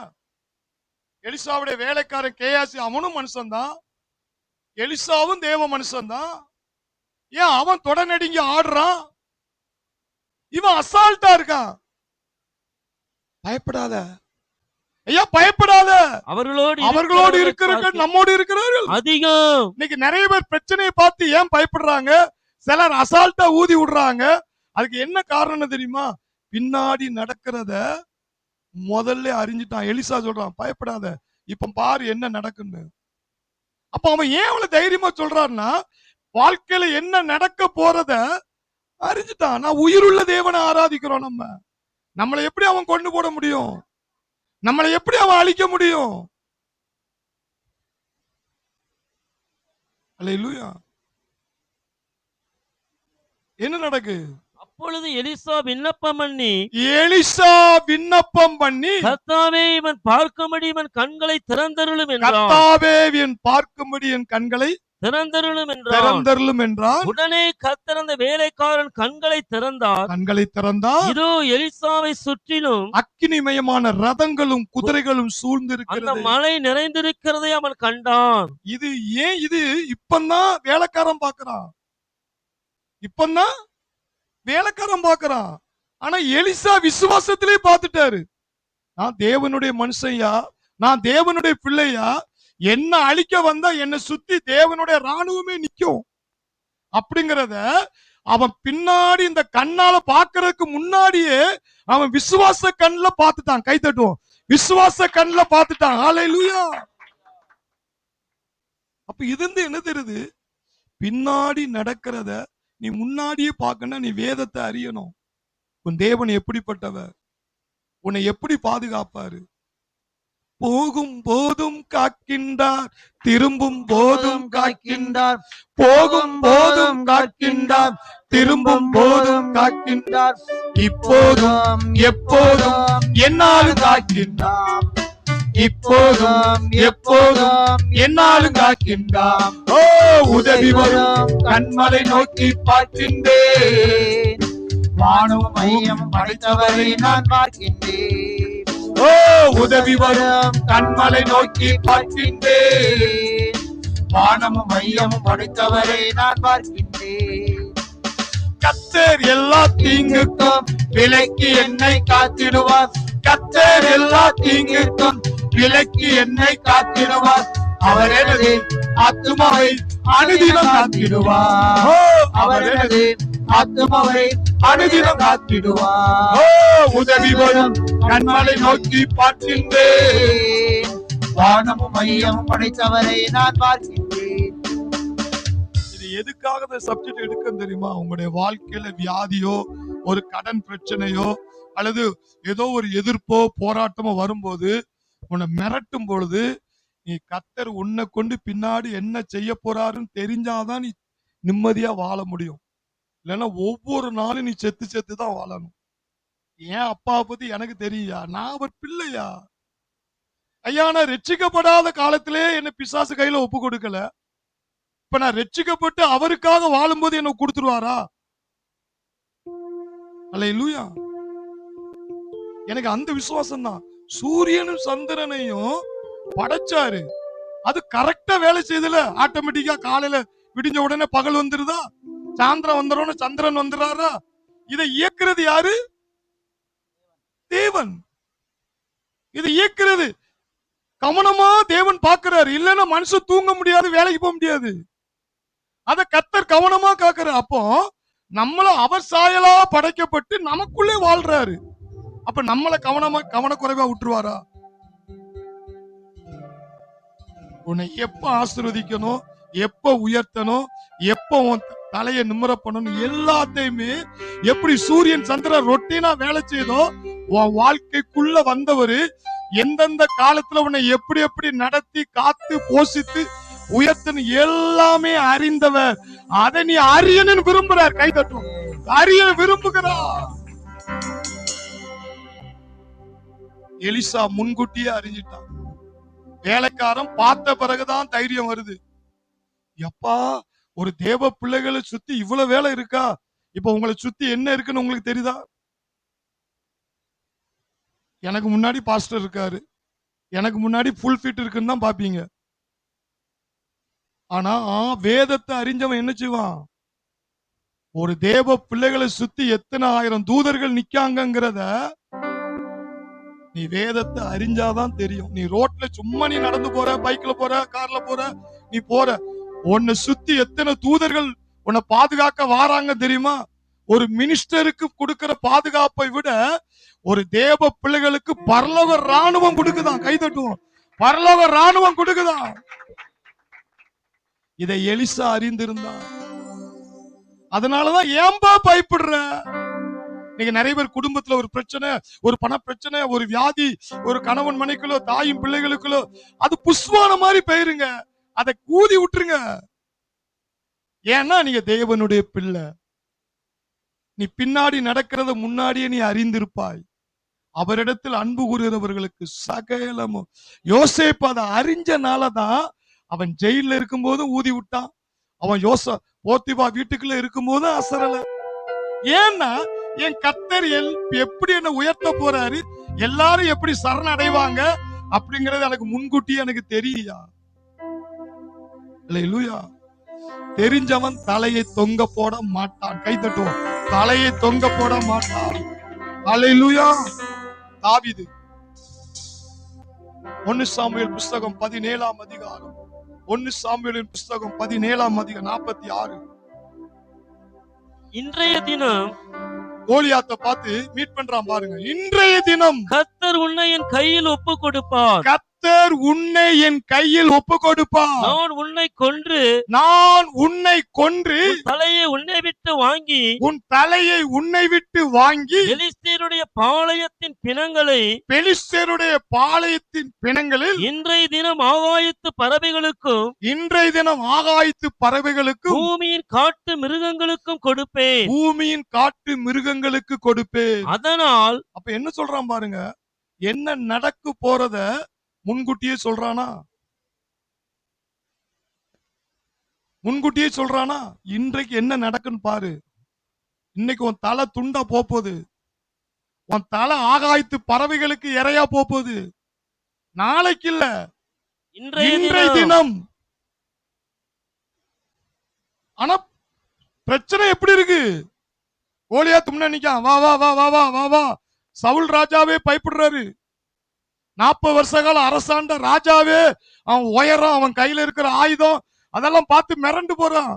எலிசாவுடைய வேலைக்காரன் கேயாசி அவனும் மனுஷன் தான், எலிசாவும் தேவ மனுஷன் தான். ஏன் அவன் தொடநடுங்கி ஆடுறான், இவன் அசால்ட்டா இருக்கான்? பயப்படாத ஐயா, பயப்படாத, அவர்களோடு இருக்கிறவர்கள் நம்மோடு இருக்கிறார்கள் அதிகம். இன்னைக்கு நிறைய பேர் பிரச்சனையை பார்த்து ஏன் பயப்படுறாங்க? சிலர் அசால்ட்டா ஊதி விடுறாங்க. அதுக்கு என்ன காரணம் தெரியுமா? பின்னாடி நடக்கிறத முதல்ல அறிஞ்சிட்டான். எலிசா சொல்றான், பயப்படாத, இப்ப பாரு என்ன நடக்குன்னு. அப்ப அவன் ஏன் அவளை தைரியமா சொல்றான்னா, வாழ்க்கையில என்ன நடக்க போறத அறிஞ்சிட்டான். நான் உயிருள்ள தேவனை ஆராதிக்கிறோம். நம்மளை எப்படி அவன் கொண்டு போட முடியும்? நம்மளை எப்படி அவன் அழிக்க முடியும்? அல்லேலூயா. என்ன நடக்கு? அப்பொழுது எலிசா விண்ணப்பம் பண்ணி கர்த்தாவே இவன் பார்க்கும்படி இவன் கண்களை திறந்தருளும் என்றான். கர்த்தாவே இவன் பார்க்கும்படி என் கண்களை திறந்தருளும் என்றான். உடனே கர்த்தர் அந்த வேலைக்காரன் கண்களை திறந்தார். இதோ எலிசாவை சுற்றிலும் அக்கினிமயமான ரதங்களும் குதிரைகளும் சூழ்ந்திருக்கிறது. அந்த மலை நிறைந்திருக்கிறதை அவன் கண்டான். இது ஏன்? இது இப்பதான் வேலைக்காரன் பார்க்கறான். ஆனா எலிசா விசுவாசத்திலே பார்த்துட்டாரு. நான் தேவனுடைய மனுஷன்யா, நான் தேவனுடைய பிள்ளையா, என்ன அழிக்க வந்தா என்னை சுத்தி தேவனுடைய ராணுவமே நிக்கும் அப்படிங்கறத அவன் பின்னாடி இந்த கண்ணால பாக்குறதுக்கு முன்னாடியே அவன் விசுவாச கண்ணுல பார்த்துட்டான். கை தட்டுவோம். விசுவாச கண்ணுல பார்த்துட்டான். ஹல்லேலூயா. அப்ப இது என்ன தெரியுது? பின்னாடி நடக்கிறத நீ முன்னாடியே பார்க்கணும். நீ வேதத்தை அறியணும். உன் தேவன் எப்படிப்பட்டவர், உன்னை எப்படி பாதுகாப்பாரு. போகும் போதும் காக்கின்றார், திரும்பும் போதும் காக்கின்றார். போகும் போதும் காக்கின்றார், திரும்பும் போதும் காக்கின்றார். இப்போதும் எப்போதும் என்னாலும் காக்கின்றார். இப்போதும் எப்போதும் என்னாலும் காக்கின்றார். ஓ, உதவி வரும் கண்மலை நோக்கி பார்க்கின்றேன். வானம் மையம் படைத்தவரை நான் பார்க்கின்றேன். ஓ, உதவி வரும் கண்மலை நோக்கி பார்க்கின்றேன். வானமும் மையமும் படைத்தவரை நான் பார்க்கின்றேன். கர்த்தர் எல்லா தீங்குக்கும் விலக்கி என்னை காத்திடுவார். கர்த்தர் எல்லா தீங்குக்கும் விலக்கி என்னை காத்திடுவார். அவர் எனது ஆத்துமாவை அனுதினம் காத்திடுவார். அவர் எனது ஆத்துமாவை அனுதினம் காத்திடுவார். ஓ, உதவி வரும் கண்மலை நோக்கி பார்க்கின்றேன். வானமும் மையமும் படைத்தவரை நான் பார்க்கின்றேன். இது எதுக்காக இந்த சப்ஜெக்ட் எடுக்க தெரியுமா? உங்களுடைய வாழ்க்கையில வியாதியோ, ஒரு கடன் பிரச்சனையோ, அல்லது ஏதோ ஒரு எதிர்ப்போ போராட்டமோ வரும்போது, உன்னை மிரட்டும் பொழுது, நீ கர்த்தர் உன்னை கொண்டு பின்னாடி என்ன செய்ய போறாருன்னு தெரிஞ்சாதான் நீ நிம்மதியா வாழ முடியும். இல்லைன்னா ஒவ்வொரு நாளும் நீ செத்து தான் வாழணும். ஏன் அப்பாவை பத்தி எனக்கு தெரியா, நான் அவர் பிள்ளையா ஐயா. நான் ரட்சிக்கப்படாத காலத்திலே என்ன பிசாசு கையில ஒப்பு கொடுக்கல. இப்ப நான் ரட்சிக்கப்பட்டு அவருக்காக வாழும்போது என்ன கொடுத்துருவாரா? அல்லேலூயா. எனக்கு அந்த விசுவாசம் தான். சூரியனும் சந்திரனையும் படைச்சாரு. அது கரெக்டா வேலை செய்தல. ஆட்டோமேட்டிக்கா காலையில விடிஞ்ச உடனே பகல் வந்துருதா, சாயந்திரம் வந்துடும் சந்திரன் வந்துறாரா? இதை இயக்குறது யாரு? தேவன். இதை இயக்குறது கவனமா தேவன் பார்க்கிறாரு. இல்லைன்னா மனுஷன் தூங்க முடியாது, வேலைக்கு போக முடியாது. அத கர்த்தர் கவனமா காக்குறாரு. அப்போ நம்மள அவர் சாயலா படைக்கப்பட்டு நமக்குள்ளே வாழ்றாரு. அப்ப நம்மள கவனக்குறைவா விட்டுருவாரா? உன்னை எப்ப ஆசீர்வதிக்கணும், எப்ப உயர்த்தணும், எப்ப உன் தலையை நிமிர பண்ணணும், எல்லாத்தையுமே எப்படி சூரியன் சந்திரன் ரொட்டீனா வேலை செய்தோ உன் வாழ்க்கைக்குள்ள வந்தவரு எந்தெந்த காலத்துல உன்னை எப்படி எப்படி நடத்தி காத்து போஷித்து உயர்த்தணும் எல்லாமே அறிந்தவர். அதை நீ அறியணும்னு விரும்புறார். கை தட்டும். அறிய விரும்புகிறார். எலிசா முன்கூட்டியே அறிஞ்சிட்டான். வேலைக்காரன் பார்த்த பிறகுதான் தைரியம் வருது. எப்பா, ஒரு தேவ பிள்ளைகளை சுத்தி இவ்வளவு வேலை இருக்கா? இப்ப உங்களை சுத்தி என்ன இருக்குன்னு உங்களுக்கு தெரியுதா? எனக்கு முன்னாடி பாஸ்டர் இருக்காரு, எனக்கு முன்னாடி ஃபுல் ஃபிட் இருக்குன்னு தான் பாப்பீங்க. ஆனா வேதத்தை அறிஞ்சவன் என்ன செய்வான்? ஒரு தேவ பிள்ளைகளை சுத்தி எத்தனை ஆயிரம் தூதர்கள் நிக்காங்கிறத நீ வேதத்தை அறிஞ்சாதான் தெரியும். நீ ரோட்ல சும்மா நீ நடந்து போற, பைக்ல போற, கார்ல போற, நீ போற, உன்னை சுத்தி எத்தனை தூதர்கள் உன்னை பாதுகாக்க வாராங்க தெரியுமா? ஒரு மினிஸ்டருக்கு கொடுக்கிற பாதுகாப்பை விட ஒரு தேவ பிள்ளைகளுக்கு பரலோக ராணுவம் கொடுக்குதான். கை தட்டுவோம். பரலோக ராணுவம் கொடுக்குதான். இதை எலிசா அறிந்திருந்தான். அதனாலதான் ஏன்பா பயப்படுற? நீங்க நிறைய பேர் குடும்பத்துல ஒரு பிரச்சனை, ஒரு பண பிரச்சனை, ஒரு வியாதி, ஒரு கணவன் மனைக்குள்ளோ, தாயும் பிள்ளைகளுக்குள்ளோ, அது புஷ்வான மாதிரி பெயருங்க. அதை கூதி விட்டுருங்க. ஏன்னா நீங்க தேவனுடைய பிள்ளை. நீ பின்னாடி நடக்கிறத முன்னாடியே நீ அறிந்திருப்பாய். அவரிடத்தில் அன்பு கூறுகிறவர்களுக்கு சகலமும். யோசேப்பு அதை அறிஞ்சனாலதான் அவன் ஜெயில இருக்கும் போதும் ஊதி விட்டான். அவன் போத்திபா வீட்டுக்குள்ள இருக்கும் போதும் அசரல. ஏன்னா என் கர்த்தர் எப்படி என்ன உயர்த்த போறாரு, எல்லாரும் எப்படி சரண் அடைவாங்க அப்படிங்கறது எனக்கு முன்கூட்டியே எனக்கு தெரியா. அல்லேலூயா. தெரிஞ்சவன் தலையை தொங்க போட மாட்டான். கை தட்டுவோம். தலையை தொங்க போட மாட்டான். அல்லேலூயா. தாவீது 1 சாமுவேல் புஸ்தகம் 17ஆம் அதிகாரம், 1 சாமுவேலின் புஸ்தகம் 17ஆம் அதிகாரம் 46. இன்றைய தினம் கோலியாத்தை பார்த்து மீட் பண்றான் பாருங்க. இன்றைய தினம் கர்த்தர் உன்னை என் கையில் ஒப்பு கொடுப்பார். கர்த்தர் உன்னை என் கையில் ஒப்பு கொடுப்பார். நான் உன்னை கொன்று உன் தலையை உன்னை விட்டு வாங்கி பெலிஸ்தருடைய பாளையத்தின் பிணங்களில் இன்றைய தினம் ஆகாயத்து பறவைகளுக்கும் பூமியின் காட்டு மிருகங்களுக்கும் கொடுப்பேன். அதனால் அப்ப என்ன சொல்றான் பாருங்க, என்ன நடக்க போறத முன்கூட்டியே சொல்றானா? இன்றைக்கு என்ன நடக்குன்னு பாரு. இன்னைக்கு உன் தலை துண்டா போகுது. உன் தலை ஆகாயத்து பறவைகளுக்கு இறையா போகுது. நாளைக்கு இல்ல, இன்றைய தினம். ஆனா பிரச்சனை எப்படி இருக்கு? கோலியாத் முன்ன நிக்கான். வா வா வா வா வா வா வா. சவுல் ராஜாவே பயப்படுறாரு. 40 வருஷ கால அரசாண்ட ராஜாவே, அவன் உயரம், அவன் கையில இருக்கிற ஆயுதம் அதெல்லாம் பார்த்து மிரண்டு போறான்.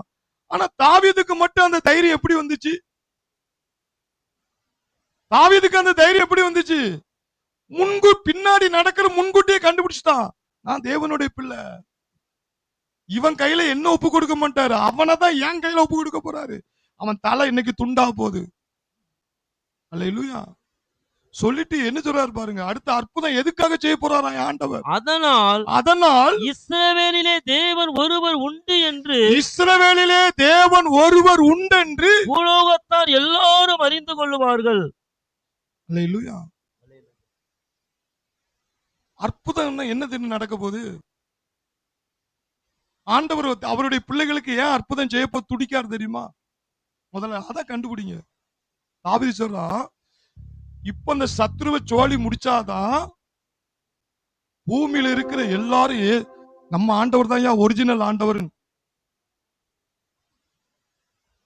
ஆனா தாவீதுக்கு மட்டும் அந்த தைரியம் எப்படி வந்துச்சு? பின்னாடி நடக்கிற முன்கூட்டியே கண்டுபிடிச்சிட்டான். நான் தேவனுடைய பிள்ளை. இவன் கையில என்ன ஒப்பு கொடுக்க மாட்டாரு, அவனதான் என் கையில ஒப்பு கொடுக்க போறாரு. அவன் தலை இன்னைக்கு துண்டா போகுது. அல்லேலூயா. சொல்லிட்டு என்ன சொல்றாரு பாருங்க, அடுத்த அற்புதம் எதுக்காக செய்ய போறாரா ஆண்டவர்? அதனால் இஸ்ரவேலிலே தேவன் ஒருவர் உண்டு என்று பூலோகத்தார் எல்லாரும் அறிந்து கொள்வார்கள். அல்லேலூயா. அற்புதம் என்ன நடக்க போகுது? ஆண்டவர் அவருடைய பிள்ளைகளுக்கு ஏன் அற்புதம் செய்ய துடிக்காரு தெரியுமா? முதல்ல அதை கண்டுபிடிங்க. தாவீது சொல்றான், இப்ப இந்த சத்ருவை சோழி முடிச்சாதான் பூமியில இருக்கிற எல்லாரும் நம்ம ஆண்டவர் தான் ஒரிஜினல் ஆண்டவர்.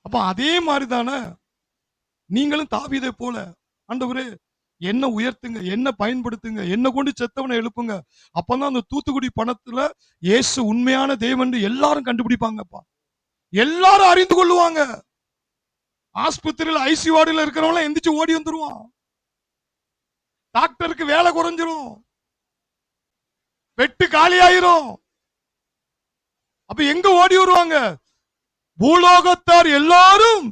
அப்ப அதே மாதிரிதானே நீங்களும் தாவீதை போல, ஆண்டவரே என்ன உயர்த்துங்க, என்ன பயன்படுத்துங்க, என்ன கொண்டு செத்தவனை எழுப்புங்க. அப்பதான் அந்த தூத்துக்குடி பணத்துல இயேசு உண்மையான தேவன் எல்லாரும் கண்டுபிடிப்பாங்கப்பா. எல்லாரும் அறிந்து கொள்ளுவாங்க. ஆஸ்பத்திரியில் ஐசி வார்டில் இருக்கிறவங்க எந்திரிச்சு ஓடி வந்துருவான். டாக்டருக்கு வேலை குறைஞ்சிரும், வெட்டு காலியாயிரும். அப்ப எங்க ஓடி வருவாங்க? பூலோகத்தார் எல்லாரும்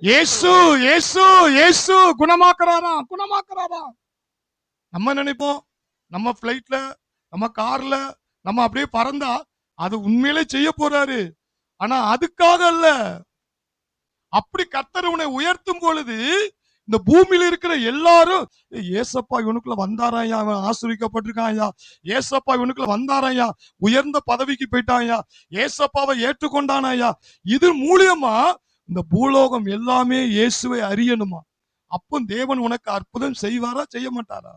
இயேசு இயேசு இயேசு குணமாக்குறாராம், குணமாக்குறாராம். நம்ம நினைப்போம் நம்ம பிளைட்ல, நம்ம கார்ல, நம்ம அப்படியே பறந்தா அது உண்மையிலே செய்ய போறாரு. ஆனா அதுக்காக அல்ல. அப்படி கர்த்தர் உன்னை உயர்த்தும் பொழுது இந்த பூமியில இருக்கிற எல்லாரும் ஏசப்பா இவனுக்குள்ள வந்தாராயா, அவன் ஆசீர்வதிக்கப்பட்டிருக்காயா, ஏசப்பா இவனுக்குள்ள வந்தாராயா, உயர்ந்த பதவிக்கு போயிட்டாயா, ஏசப்பாவை ஏற்றுக்கொண்டானாயா, இது மூலியமா இந்த பூலோகம் எல்லாமே இயேசுவை அறியணுமா. அப்போ தேவன் உனக்கு அற்புதம் செய்வாரா, செய்ய மாட்டாரா?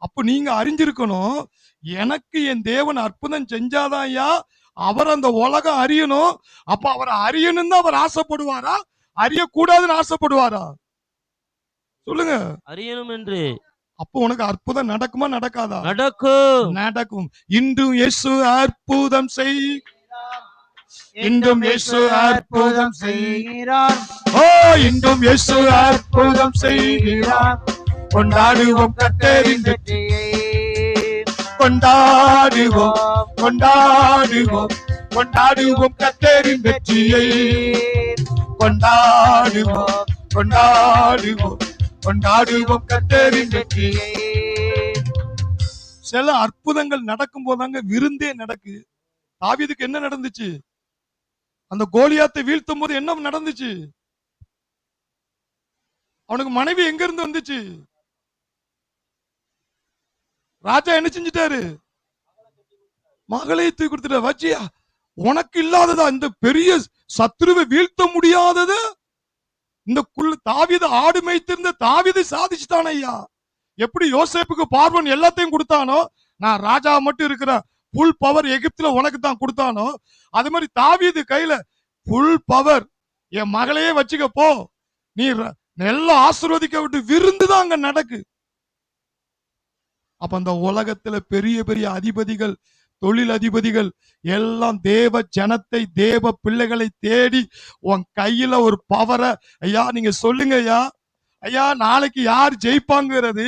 அப்ப நீங்க அறிஞ்சிருக்கணும், எனக்கு என் தேவன் அற்புதம் செஞ்சாதாயா அவர் அந்த உலகம் அறியணும். அப்ப அவரை அறியணும் தான் அவர் ஆசைப்படுவாரா, அறியக்கூடாதுன்னு ஆசைப்படுவாரா? சொல்லுங்க. அறியணும் என்று. அப்போ உனக்கு அற்புதம் நடக்குமா, நடக்காதா? நடக்கும், நடக்கும். இன்றும் இயேசு அற்புதம் செய்கிறார், இன்றும் இயேசு அற்புதம் செய்கிறார். ஓ, இன்றும் இயேசு அற்புதம் செய்கிறார். கொண்டாடுவோம் கர்த்தரின் வெற்றியை, கொண்டாடுவோம் கொண்டாடுவோம் கொண்டாடுவோம் கர்த்தரின் வெற்றியை, கொண்டாடுவோம் கொண்டாடுவோம் கொண்டாடுவோம் கர்த்தரின் வெற்றியை. சில அற்புதங்கள் நடக்கும் போதாங்க விருந்தே நடக்கு. தாவீதுக்கு என்ன நடந்துச்சு? அந்த கோலியாத்தை வீழ்த்தும் போது என்ன நடந்துச்சு? அவனுக்கு மனைவி எங்க இருந்து வந்துச்சு? ராஜா என்ன செஞ்சிட்டாரு? மகளை தூக்கி கொடுத்துட்ட. வச்சியா, உனக்கு இல்லாததா இந்த பெரிய சத்துருவை வீழ்த்த முடியாதது? இந்த தாவீது ஆடு மேய்த்திருந்த தாவீது சாதிச்சுட்டான் ஐயா. எப்படி யோசேப்புக்கு பார்வன் எல்லாத்தையும் கொடுத்தானோ, நான் ராஜா மட்டும் இருக்கிறேன், புல் பவர் எகிப்துல உனக்கு தான் கொடுத்தானோ, அது மாதிரி தாவீது கையில புல் பவர், என் மகளையே வச்சுக்க போ, நீ நல்லா ஆசீர்வதிக்க விட்டு விருந்து தான் அங்க நடக்கு. அப்ப அந்த உலகத்துல பெரிய பெரிய அதிபதிகள், தொழில் அதிபதிகள் எல்லாம் தேவ ஜனத்தை, தேவ பிள்ளைகளை தேடி உன் கையில ஒரு பவரை, ஐயா நீங்க சொல்லுங்க ஐயா, ஐயா நாளைக்கு யார் ஜெயிப்பாங்கிறது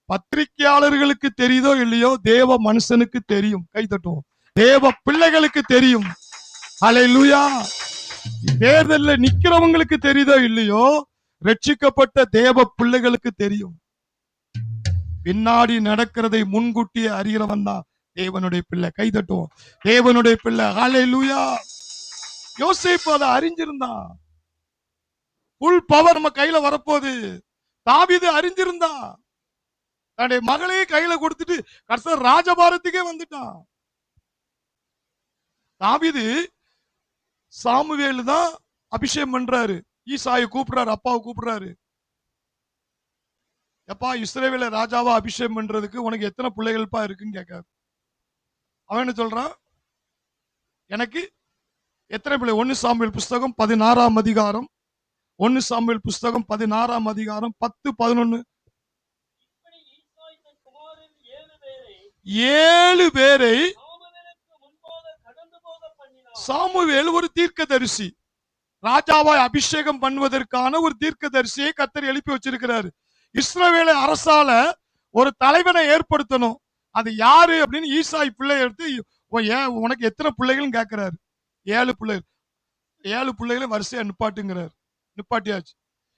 பத்திரிகையாளர்களுக்கு தெரியுதோ இல்லையோ, தேவ மனுஷனுக்கு தெரியும். கை தட்டுவோம். தேவ பிள்ளைகளுக்கு தெரியும். ஹல்லேலூயா. தேர்தலில் நிக்கிறவங்களுக்கு தெரியுதோ இல்லையோ, ரட்சிக்கப்பட்ட தேவ பிள்ளைகளுக்கு தெரியும். பின்னாடி நடக்கிறதை முன்கூட்டியே அறிகிறவன் தான் தேவனுடைய பிள்ளை. கை தட்டுவோம். தேவனுடைய பிள்ளை. ஹல்லேலூயா. யோசேப்பு அதை அறிஞ்சிருந்தான். புல் பவர் நம்ம கையில வரப்போகுது. தாவீது அறிஞ்சிருந்தான். தன்னுடைய மகளையே கையில கொடுத்துட்டு கர்த்தர் ராஜபாரத்துக்கே வந்துட்டான். தாவீது சாமுவேல் தான் அபிஷேகம் பண்றாரு. ஈசாயை கூப்பிடுறாரு, அப்பாவை கூப்பிடுறாரு. எப்பா இஸ்ரவேல ராஜாவா அபிஷேகம் பண்றதுக்கு உனக்கு எத்தனை பிள்ளைகள்ப்பா இருக்குன்னு கேட்காரு. அவன் என்ன சொல்றான்? எனக்கு எத்தனை பிள்ளை? 1 சாமுவேல் புஸ்தகம் 16ஆம் அதிகாரம், 1 சாமுவேல் புஸ்தகம் 16ஆம் அதிகாரம் 10, 11. 7 பேரை சாமுவேல் ஒரு தீர்க்கதரிசி, ராஜாவாய் அபிஷேகம் பண்ணுவதற்கான ஒரு தீர்க்கதரிசியை கர்த்தர் எழுப்பி வச்சிருக்கிறாரு. இஸ்ரவேலை அரசால ஒரு தலைவனை ஏற்படுத்தணும். அது யாரு அப்படின்னு ஈசாய் பிள்ளை எடுத்து, உனக்கு எத்தனை பிள்ளைகள் கேட்கிறாரு. 7 பிள்ளைகள். 7 பிள்ளைகளும் வரிசையா நிப்பாட்டுங்கிறார். நிப்பாட்டியாச்சு.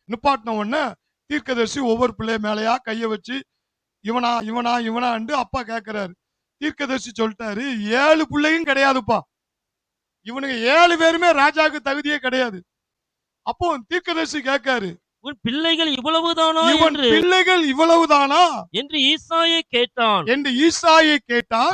நிப்பாட்டின உடனே தீர்க்கதரிசி ஒவ்வொரு பிள்ளை மேலையா கைய வச்சு இவனா இவனா இவனாண்டு அப்பா கேட்கிறாரு. தீர்க்கதரிசி சொல்லிட்டாரு, 7 பிள்ளையும் கிடையாதுப்பா, இவனுக்கு 7 பேருமே ராஜாவுக்கு தகுதியே கிடையாது. அப்போ தீர்க்கதரிசி கேட்காரு, உன் பிள்ளைகள் இவ்வளவுதானா என்று, பிள்ளைகள் இவ்வளவுதானா என்று ஈசாயை கேட்டான். என்று ஈசாயை கேட்டான்.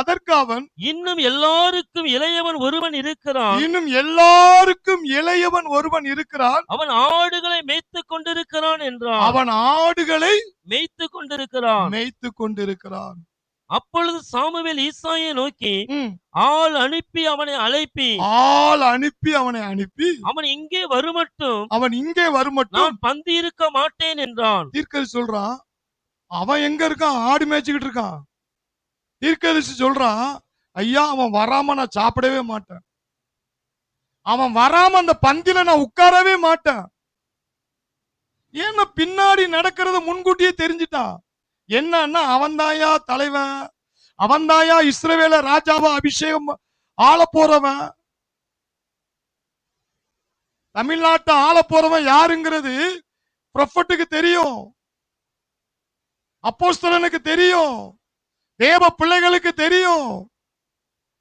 அதற்கு அவன் இன்னும் எல்லாருக்கும் இளையவன் ஒருவன் இருக்கிறான், இன்னும் எல்லாருக்கும் இளையவன் ஒருவன் இருக்கிறான், அவன் ஆடுகளை மேய்த்துக் கொண்டிருக்கிறான் என்றான். அவன் ஆடுகளை மேய்த்துக் கொண்டிருக்கிறான். மேய்த்துக் கொண்டிருக்கிறான். அப்பொழுது சாமுவேல் ஈசாயை நோக்கி ம். ஆள் அனுப்பி அவனை அழைப்பி அவன் இங்கே வருமட்டும் அவன் இங்கே வருமட்டும் நான் பந்தி இருக்க மாட்டேன் என்றான். தீர்க்கதரிசி சொல்றான், அவன் எங்க இருக்கான்? ஆடு மேய்ச்சிக்கிட்டு இருக்கான். தீர்க்கதரிசி சொல்றான், ஐயா அவன் வராம நான் சாப்பிடவே மாட்டேன், அவன் வராம அந்த பந்தில நான் உட்காரவே மாட்டேன். ஏன்னா பின்னாடி நடக்கிறது முன்கூட்டியே தெரிஞ்சிட்டான். என்னன்னா அவன்தாயா தலைவன், அவன்தாயா இஸ்ரவேல ராஜாவா அபிஷேகம் ஆள போறவன், தமிழ்நாட்டை ஆள போறவன் யாருங்கிறது ப்ரொஃபட்டுக்கு தெரியும், அப்போஸ்தலனுக்கு தெரியும், தேவ பிள்ளைகளுக்கு தெரியும்.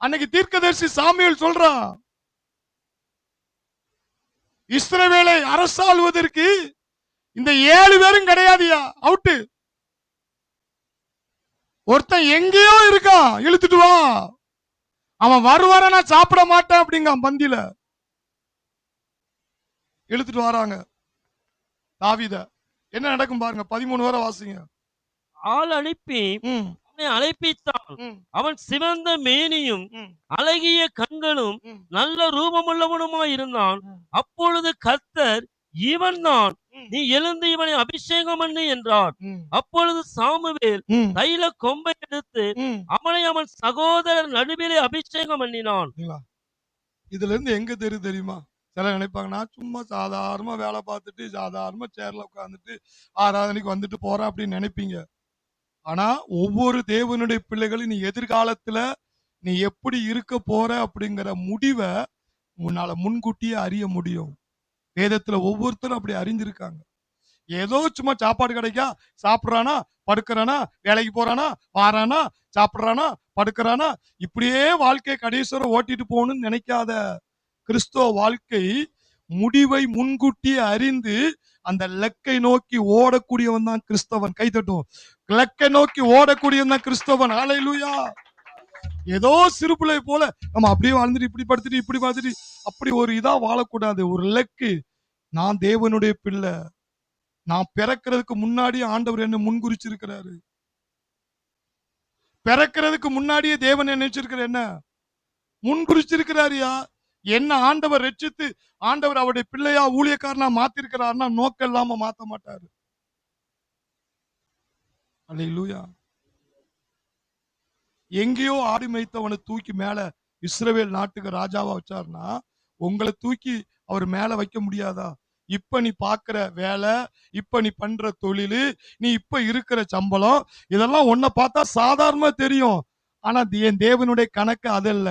அன்னைக்கு தீர்க்கதரிசி சாமுவேல் சொல்றான், இஸ்ரவேலை அரசாளுவதற்கு இந்த 7 பேரும் கிடையாதுயா, அவுட்டு. ஒருத்தன் எங்கேயோ இருக்கான், இழுத்துட்டு வா, அவன் வருவார நான் சாப்பிட மாட்டேன் அப்படிங்க பந்தியில இழுத்துட்டு வராங்க தாவீத. என்ன நடக்கும் பாருங்க, 13 வரை வாசிங்க. ஆள் அனுப்பி அவனை அழைப்பித்தான். அவன் சிவந்த மேனியும் அழகிய கண்களும் நல்ல ரூபமுள்ளவனுமாய் இருந்தான். அப்பொழுது கர்த்தர், இவன் தான், நீ எழுந்து இவனை அபிஷேகம் பண்ணு என்றார். அப்பொழுது சாமுவேல் தைல கொம்பை எடுத்து அவனை அவன் சகோதரர் நடுவிலே அபிஷேகம் பண்ணினான். இதுல இருந்து எங்க தெரியுமா? சில நினைப்பாங்க, நான் சும்மா சாதாரணமா வேலை பார்த்துட்டு சாதாரணமா சேர்ல உட்கார்ந்துட்டு ஆராதனைக்கு வந்துட்டு போறேன் அப்படின்னு நினைப்பீங்க. ஆனா ஒவ்வொரு தேவனுடைய பிள்ளைகளும் நீ எதிர்காலத்துல நீ எப்படி இருக்க போற அப்படிங்கிற முடிவை உன்னால முன்கூட்டியே அறிய முடியும். வேதத்துல ஒவ்வொருத்தரும் அப்படி அறிஞ்சிருக்காங்க. ஏதோ சும்மா சாப்பாடு கிடைக்கா, சாப்பிடுறானா, படுக்கிறானா, வேலைக்கு போறானா, வாரானா, சாப்பிடுறானா, படுக்கிறானா, இப்படியே வாழ்க்கை கடைசிவரை ஓட்டிட்டு போகணும்னு நினைக்காத. கிறிஸ்துவ வாழ்க்கை முடிவை முன்கூட்டியே அறிந்து அந்த லக்கை நோக்கி ஓடக்கூடியவன் தான் கிறிஸ்தவன். கைதட்டும். லக்கை நோக்கி ஓடக்கூடியவன் தான் கிறிஸ்தவன். ஹல்லேலூயா. ஏதோ சிறு பிள்ளை போல நம்ம அப்படியே வாழ்ந்துட்டு இப்படி படுத்துட்டு இப்படி பார்த்துட்டு அப்படி ஒரு இதா வாழக்கூடாது. ஒரு லக்கு, நான் தேவனுடைய பிள்ளை, நான் பிறக்கிறதுக்கு முன்னாடி ஆண்டவர் என்ன முன்குறிச்சிருக்கிறாரு. பிறக்கிறதுக்கு முன்னாடியே தேவன் என்ன நினைச்சிருக்கிற, என்ன முன்குறிச்சிருக்கிறாரியா. என்ன ஆண்டவர் ரட்சித்து ஆண்டவர் அவருடைய பிள்ளையா ஊழியக்காரனா மாத்திருக்கிறார்னா நோக்கம் இல்லாம மாத்த மாட்டாரு. அல்லேலூயா. எங்கேயோ ஆடு மேய்த்தவனை தூக்கி மேல இஸ்ரவேல் நாட்டுக்கு ராஜாவா வச்சாருன்னா உங்களை தூக்கி அவர் மேல வைக்க முடியாதா? இப்ப நீ பாக்குற வேலை, இப்ப நீ பண்ற தொழில், நீ இப்ப இருக்கிற சம்பளம், இதெல்லாம் உன்னை பார்த்தா சாதாரணமா தெரியும். ஆனா என் தேவனுடைய கணக்கு அதல்ல.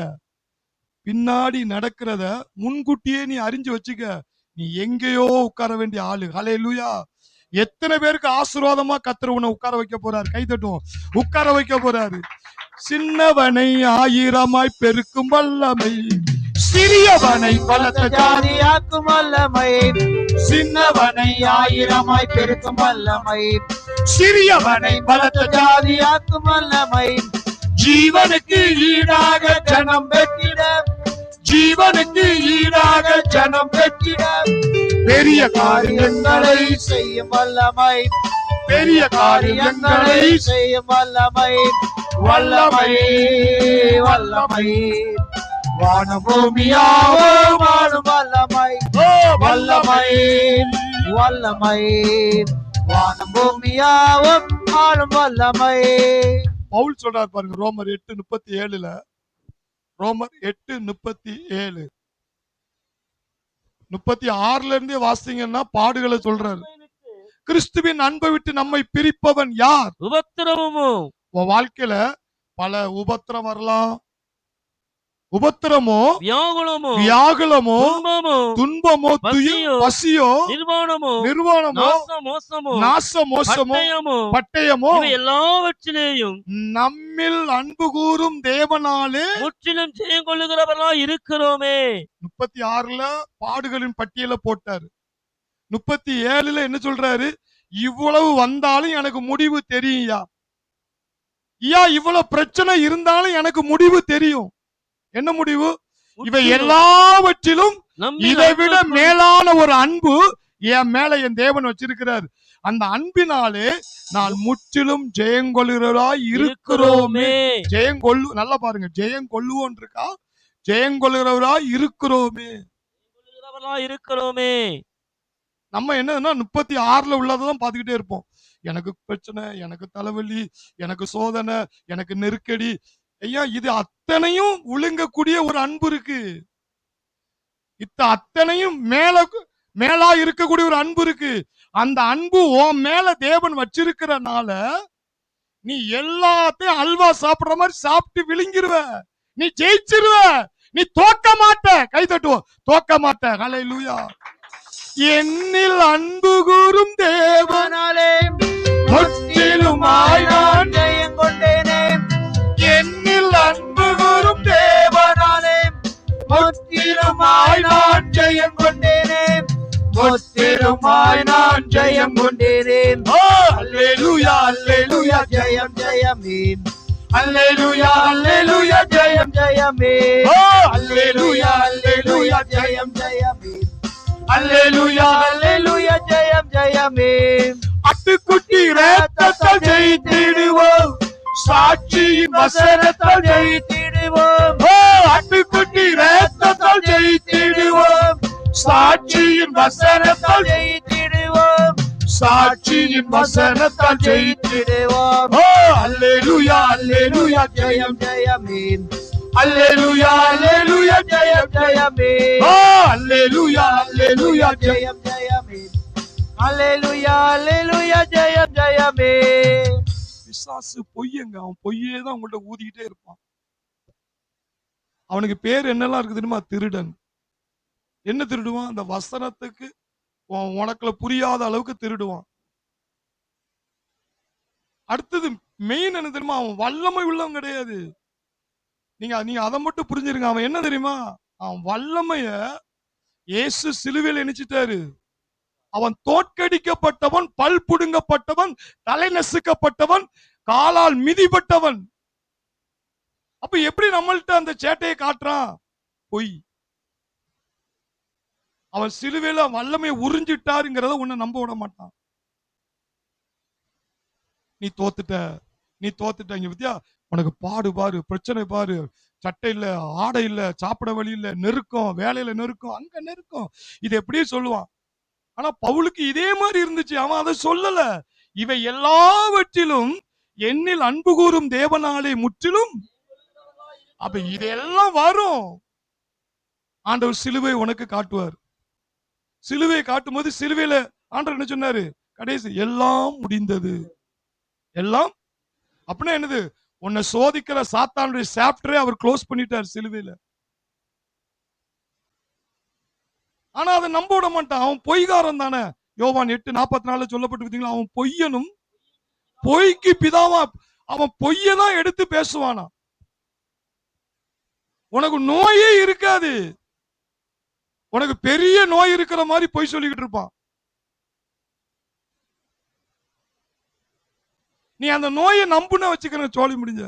பின்னாடி நடக்கிறத முன்கூட்டியே நீ அறிஞ்சு வச்சுக்க. நீ எங்கேயோ உட்கார வேண்டிய ஆளு. ஹல்லேலூயா. எத்தனை பேருக்கு ஆசீர்வாதமா கர்த்தர் உன்னை உட்கார வைக்க போறாரு? கைதட்டும். உட்கார வைக்க போறாரு. சின்னவனை ஆயிரமாய் பெருக்கும் வல்லமை, சிறியவனை பலத்த ஜாதியாக்கும் வல்லமை, சின்னவனை ஆயிரமாய் பெருக்கும் வல்லமை, சிறியவனை பலத்த ஜாதியாக்கும் வல்லமை, ஜீவனுக்கு ஈடாக ஜனம் பெற்றிட, ஜீவனுக்கு ஈடாக ஜனம் பெற்றிட, பெரிய காரியங்களை செய்யும் வல்லமை, பெரிய காரியங்களை செய்யும் வல்லமை, வல்லமை வல்லமை, வானபூமியாவும் வாழும் வல்லமை, வல்லமை வல்லமை, வானபூமியாவும் வாழும் வல்லமை. பவுல் சொல்றார் பாருங்க, ரோமர் 8:37. ரோமர் 8:37 36 இருந்தே வாசிங்கன்னா பாடுகளை சொல்றாரு. கிறிஸ்துவின் அன்பை விட்டு நம்மை பிரிப்பவன் யார்? உபத்திரவமோ. உன் வாழ்க்கையில பல உபத்திரம் வரலாம். உபத்திரமோ, வியாகுலமோ, துன்பமோ, பசியோ, நிர்வாணமோ, நாசமோசமோ, பட்டயமோ, எல்லாவற்றிலேயும் நம்மில் அன்பு கூறும் தேவனாலே முற்றிலும் ஜெயம் கொள்ளுகிறவர்களாய் இருக்கிறோமே. 36 பாடுகளின் பட்டியல போட்டாரு. 37 என்ன சொல்றாரு? இவ்வளவு வந்தாலும் எனக்கு முடிவு தெரியும்யா. இவ்வளவு பிரச்சனை இருந்தாலும் எனக்கு முடிவு தெரியும். என்ன முடிவு? இவை எல்லாவற்றிலும் இதை விட மேலான ஒரு அன்பு என் மேல என் தேவன் வச்சிருக்கிறார். அந்த அன்பினாலே நான் முற்றிலும் ஜெயங்கொள்கிறவராய் இருக்கிறோமே. ஜெயங்கொள்ளு, நல்லா பாருங்க, ஜெயங்கொள்ளுவோம் இருக்கா, ஜெயங்கொள்கிறவராய் இருக்கிறோமே. இருக்கிறோமே. நம்ம என்னன்னா 36ல உள்ளதான் பார்த்துக்கிட்டே இருப்போம். எனக்கு பிரச்சனை, எனக்கு தலைவலி, எனக்கு சோதனை, எனக்கு நெருக்கடி. ஐயா, இது அத்தனையும் ஒழுங்கக்கூடிய ஒரு அன்பு இருக்கு. அத்தனையும் மேலா இருக்கக்கூடிய ஒரு அன்பு இருக்கு. அந்த அன்பு உன் மேல தேவன் வச்சிருக்கிறனால நீ எல்லாத்தையும் அல்வா சாப்பிடுற மாதிரி சாப்பிட்டு விழுங்கிருவ. நீ ஜெயிச்சிருவ. நீ தோக்க மாட்ட. கை தட்டுவோம், தோக்க மாட்ட. ஹல்லேலூயா. என்னில் அன்பு கூறும் தேவனாலே முற்றிலுமாய் நான் ஜெயம் கொண்டேனே. என்னில் அன்பு கூறும் தேவனாலே முற்றிலுமாய் நான் ஜெயம் கொண்டேனே. முற்றிலுமாய் நான் ஜெயம் கொண்டேனே. அல்லேலூயா, அல்லேலூயா, ஜெயம் ஜெயமே. அல்லேலூயா, அல்லேலூயா, ஜெயம் ஜெயமே. அல்லேலூயா, அல்லேலூயா, ஜெயம் ஜெயமே. அல்லேலூயா, அல்லேலூயா, ஜெயம் ஜெயமே. அட்டுக்குட்டி ரத்தத்தால் ஜெயித்திடுவோம், சாட்சியின் வசனத்தால் ஜெயித்திடுவோம். அட்டுக்குட்டி ரத்தத்தால் ஜெயித்திடுவோம், சாட்சியின் வசனத்தால் ஜெயித்திடுவோம். சாட்சியின் வசனத்தால் ஜெயித்திடுவோம். அல்லேலூயா, அல்லேலூயா, ஜெயம் ஜெயமே. அல்லேலூயா, அல்லேலூயா, ஜெயம் ஜெயமே. அல்லேலூயா, அல்லேலூயா, ஜெயம் ஜெயமே. அல்லேலூயா, அல்லேலூயா, ஜெயம் ஜெயமே. பிசாசு பொய்யங்க, அவன் பொய்யே தான் உங்கள்ட்ட ஊதிக்கிட்டே இருப்பான். அவனுக்கு பேர் என்னெல்லாம் இருக்கு தெரியுமா? திருடன். என்ன திருடுவான்? அந்த வசனத்துக்கு உனக்குல புரியாத அளவுக்கு திருடுவான். அடுத்தது மெயின் என்ன தெரியுமா? அவன் வல்லமை உள்ளவன் கிடையாது. நீங்க அதை மட்டும் புரிஞ்சிருங்க. அவன் என்ன தெரியுமா? அவன் வல்லமைய இயேசு சிலுவையில் இணைச்சிட்டாரு. அவன் தோற்கடிக்கப்பட்டவன், பல் புடுங்கப்பட்டவன், தலை நசுக்கப்பட்டவன், காலால் மிதிப்பட்டவன். அப்ப எப்படி நம்மள்ட்ட அந்த சேட்டையை காட்டுறான்? பொய். அவன் சிலுவையில வல்லமையை உறிஞ்சிட்டாருங்கிறத உன்னை நம்ப விட மாட்டான். நீ தோத்துட்ட, நீ தோத்துட்ட. இங்க வித்தியா, உனக்கு பாடு பாரு, பிரச்சனை பாரு, சட்டை இல்ல, ஆடை இல்ல, சாப்பிட வழி இல்ல, நெருக்கம், வேலையில நெருக்கம், அங்க நெருக்கம். இது எப்படியே சொல்லுவான். ஆனா பவுலுக்கு இதே மாதிரி இருந்துச்சு. அவன் அதை சொல்லல. இவை எல்லாவற்றிலும் என்னில் அன்பு கூறும் தேவனாலே முற்றிலும். அப்ப இதெல்லாம் வரும். ஆண்டவர் சிலுவை உனக்கு காட்டுவார். சிலுவையை காட்டும் போது சிலுவையில ஆண்டவர் என்ன சொன்னாரு? கடைசி எல்லாம் முடிந்தது. எல்லாம் அப்படின்னா என்னது? உன்னை சோதிக்கிற சாத்தானுடைய சாப்டரே அவர் க்ளோஸ் பண்ணிட்டார் சிலுவையில. ஆனா அதை நம்ப விட மாட்டான். அவன் பொய்காரன் தானே. யோவான் 8:44 சொல்லப்பட்டு, அவன் பொய்யனும் பொய்க்கு பிதாவா. அவன் பொய்யதான் எடுத்து பேசுவானா. உனக்கு நோயே இருக்காது. உனக்கு பெரிய நோய் இருக்கிற மாதிரி பொய் சொல்லிக்கிட்டு இருப்பான். நீ அந்த நோயை நம்புன வச்சுக்கிற, சோழி முடிஞ்ச.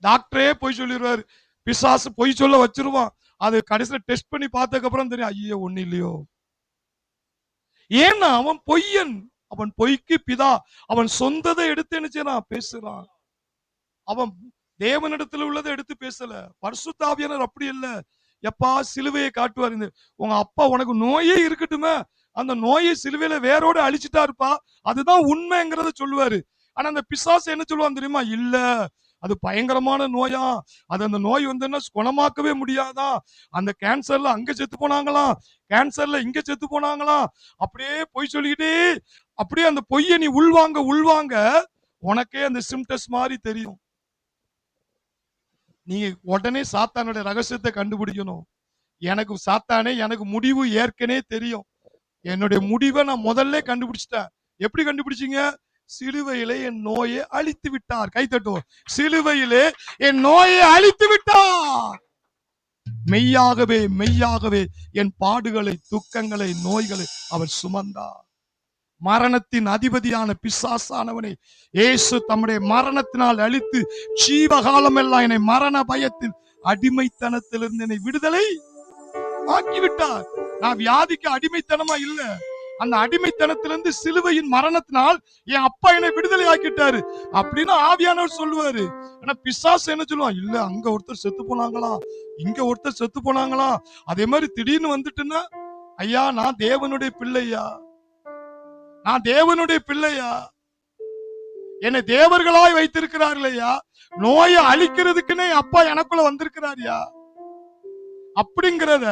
டாக்டரே பொய் சொல்லிடுவாரு, பிசாசு பொய் சொல்ல வச்சிருவான். அது கடைசியில டெஸ்ட் பண்ணி பார்த்ததுக்கு அப்புறம் தெரியும், ஐயோ ஒண்ணு இல்லையோ. ஏன்னா அவன் பொய்யன். அவன் பொய்க்கு பிதா. அவன் சொந்ததை எடுத்து என்ன செய்யறான்? பேசுறான். அவன் தேவனிடத்துல உள்ளதை எடுத்து பேசல. பரிசுத்த ஆவியானவர் அப்படி இல்ல. எப்பா சிலுவையை காட்டுவார். உங்க அப்பா உனக்கு நோயே இருக்கட்டுமே, அந்த நோயை சிலுவையில வேரோட அழிச்சிட்டாருப்பா, அதுதான் உண்மைங்கிறத சொல்லுவாரு. ஆனா அந்த பிசாசு என்ன சொல்லுவான் தெரியுமா? இல்ல, அது பயங்கரமான நோயா, அது அந்த நோய் வந்து குணமாக்கவே முடியாதா, அந்த கேன்சர்ல அங்க செத்து போனாங்களாம், கேன்சர்ல இங்க செத்து போனாங்களாம். அப்படியே பொய் சொல்லிக்கிட்டே அப்படியே அந்த பொய்யை நீ உள்வாங்க உள்வாங்க உனக்கே அந்த சிம்டம்ஸ் மாதிரி தெரியும். நீ உடனே சாத்தானுடைய ரகசியத்தை கண்டுபிடிக்கணும். எனக்கு சாத்தானே, எனக்கு முடிவு ஏற்கனவே தெரியும். என்னுடைய முடிவை நான் முதல்ல கண்டுபிடிச்சிட்டேன். எப்படி கண்டுபிடிச்சீங்க? சிலுவையிலே என் நோயை அழித்து விட்டார். கை தட்டுவோம். சிலுவையிலே என் நோயை அழித்து விட்டார். மெய்யாகவே மெய்யாகவே என் பாடுகளை, துக்கங்களை, நோய்களை அவர் சுமந்தார். மரணத்தின் அதிபதியான பிசாசானவனை இயேசு தம்முடைய மரணத்தினால் அழித்து ஜீவகாலம் எல்லாம் என்னை மரண பயத்தில் அடிமைத்தனத்திலிருந்து என்னை விடுதலை ஆக்கிவிட்டார். நான் வியாதிக்கு அடிமைத்தனமா இல்ல, அந்த அடிமைத்தனத்திலிருந்து சிலுவையின் மரணத்தினால் என் அப்பா என்னை விடுதலை ஆக்கிட்டாரு அப்படின்னு ஆவியானவர் சொல்லுவாரு. ஆனா பிசாசு என்ன சொல்லுவான், இல்ல அங்க ஒருத்தர் செத்து போனாங்களா, இங்க ஒருத்தர் செத்து போனாங்களா, அதே மாதிரி திடீர்னு வந்துட்டுன்னா, ஐயா நான் தேவனுடைய பிள்ளையா, நான் தேவனுடைய பிள்ளையா, என்னை தேவர்களாய் வைத்திருக்கிறார்களையா, நோயை அழிக்கிறதுக்குன்னே அப்பா எனக்குள்ள வந்திருக்கிறாரியா அப்படிங்கிறத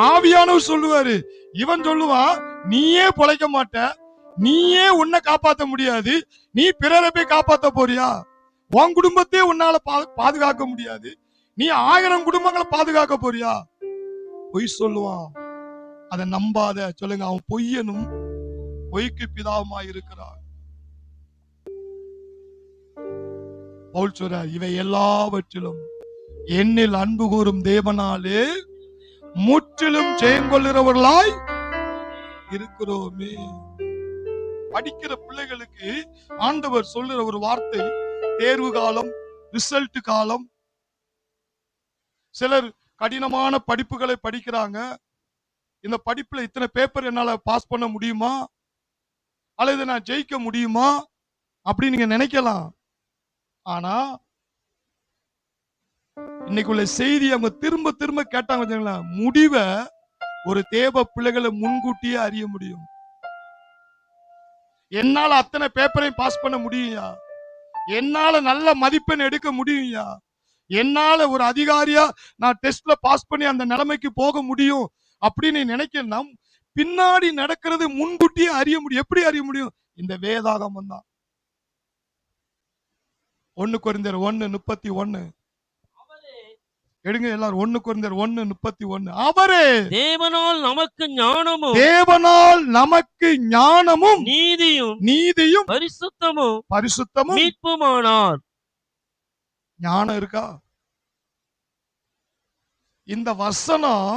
ஆவியானவர் சொல்லுவாரு. இவன் சொல்லுவான், நீயே பொழைக்க மாட்ட, நீயே உன்னை காப்பாற்ற முடியாது, நீ பிறரை போய் காப்பாத்த போறியா, உன் குடும்பத்தையே உன்னால பாதுகாக்க முடியாது, நீ 1000 குடும்பங்களை பாதுகாக்க போறியா, பொய் சொல்லுவான். அதை நம்பாத. சொல்லுங்க, அவன் பொய்யனும் பொய்க்கு பிதாவுமாய் இருக்கிறான். பவுல் சொல்றார், இவை எல்லாவற்றிலும் என்னில் அன்பு கூறும் தேவனாலே முற்றிலும் ஜெயங்கொள்கிறவர்களாய் இருக்கிறோமே. படிக்கிற பிள்ளைகளுக்கு ஆண்டவர் சொல்லுற ஒரு வார்த்தை, தேர்வு காலம், ரிசல்ட் காலம். சிலர் கடினமான படிப்புகளை படிக்கிறாங்க. இந்த படிப்புல இத்தனை பேப்பர் என்னால பாஸ் பண்ண முடியுமா, அல்லது நான் ஜெயிக்க முடியுமா அப்படின்னு நீங்க நினைக்கலாம். ஆனா இன்னைக்குள்ள செய்தி அவங்க திரும்ப திரும்ப கேட்டாங்க, முடிவை ஒரு தேவ பிள்ளைகளை முன்கூட்டியே அறிய முடியும். என்னால அத்தனை பேப்பரையும் பாஸ் பண்ண முடியும்யா, என்னால நல்ல மதிப்பெண் எடுக்க முடியும்யா, என்னால ஒரு அதிகாரியா நான் டெஸ்ட்ல பாஸ் பண்ணி அந்த நிலைமைக்கு போக முடியும் அப்படின்னு நினைக்கணும். பின்னாடி நடக்கிறது முன்கூட்டியே அறிய முடியும். எப்படி அறிய முடியும்? இந்த வேதாகமம் தான். 1 கொரிந்தியர் 1:31 எடுங்க எல்லாரும். 1 கொரிந்தியர் 1:31. அவரே தேவனால் நமக்கு ஞானமும் நீதியும் பரிசுத்தமும் மீட்புமானார். ஞானம் இருக்கா? இந்த வசனம்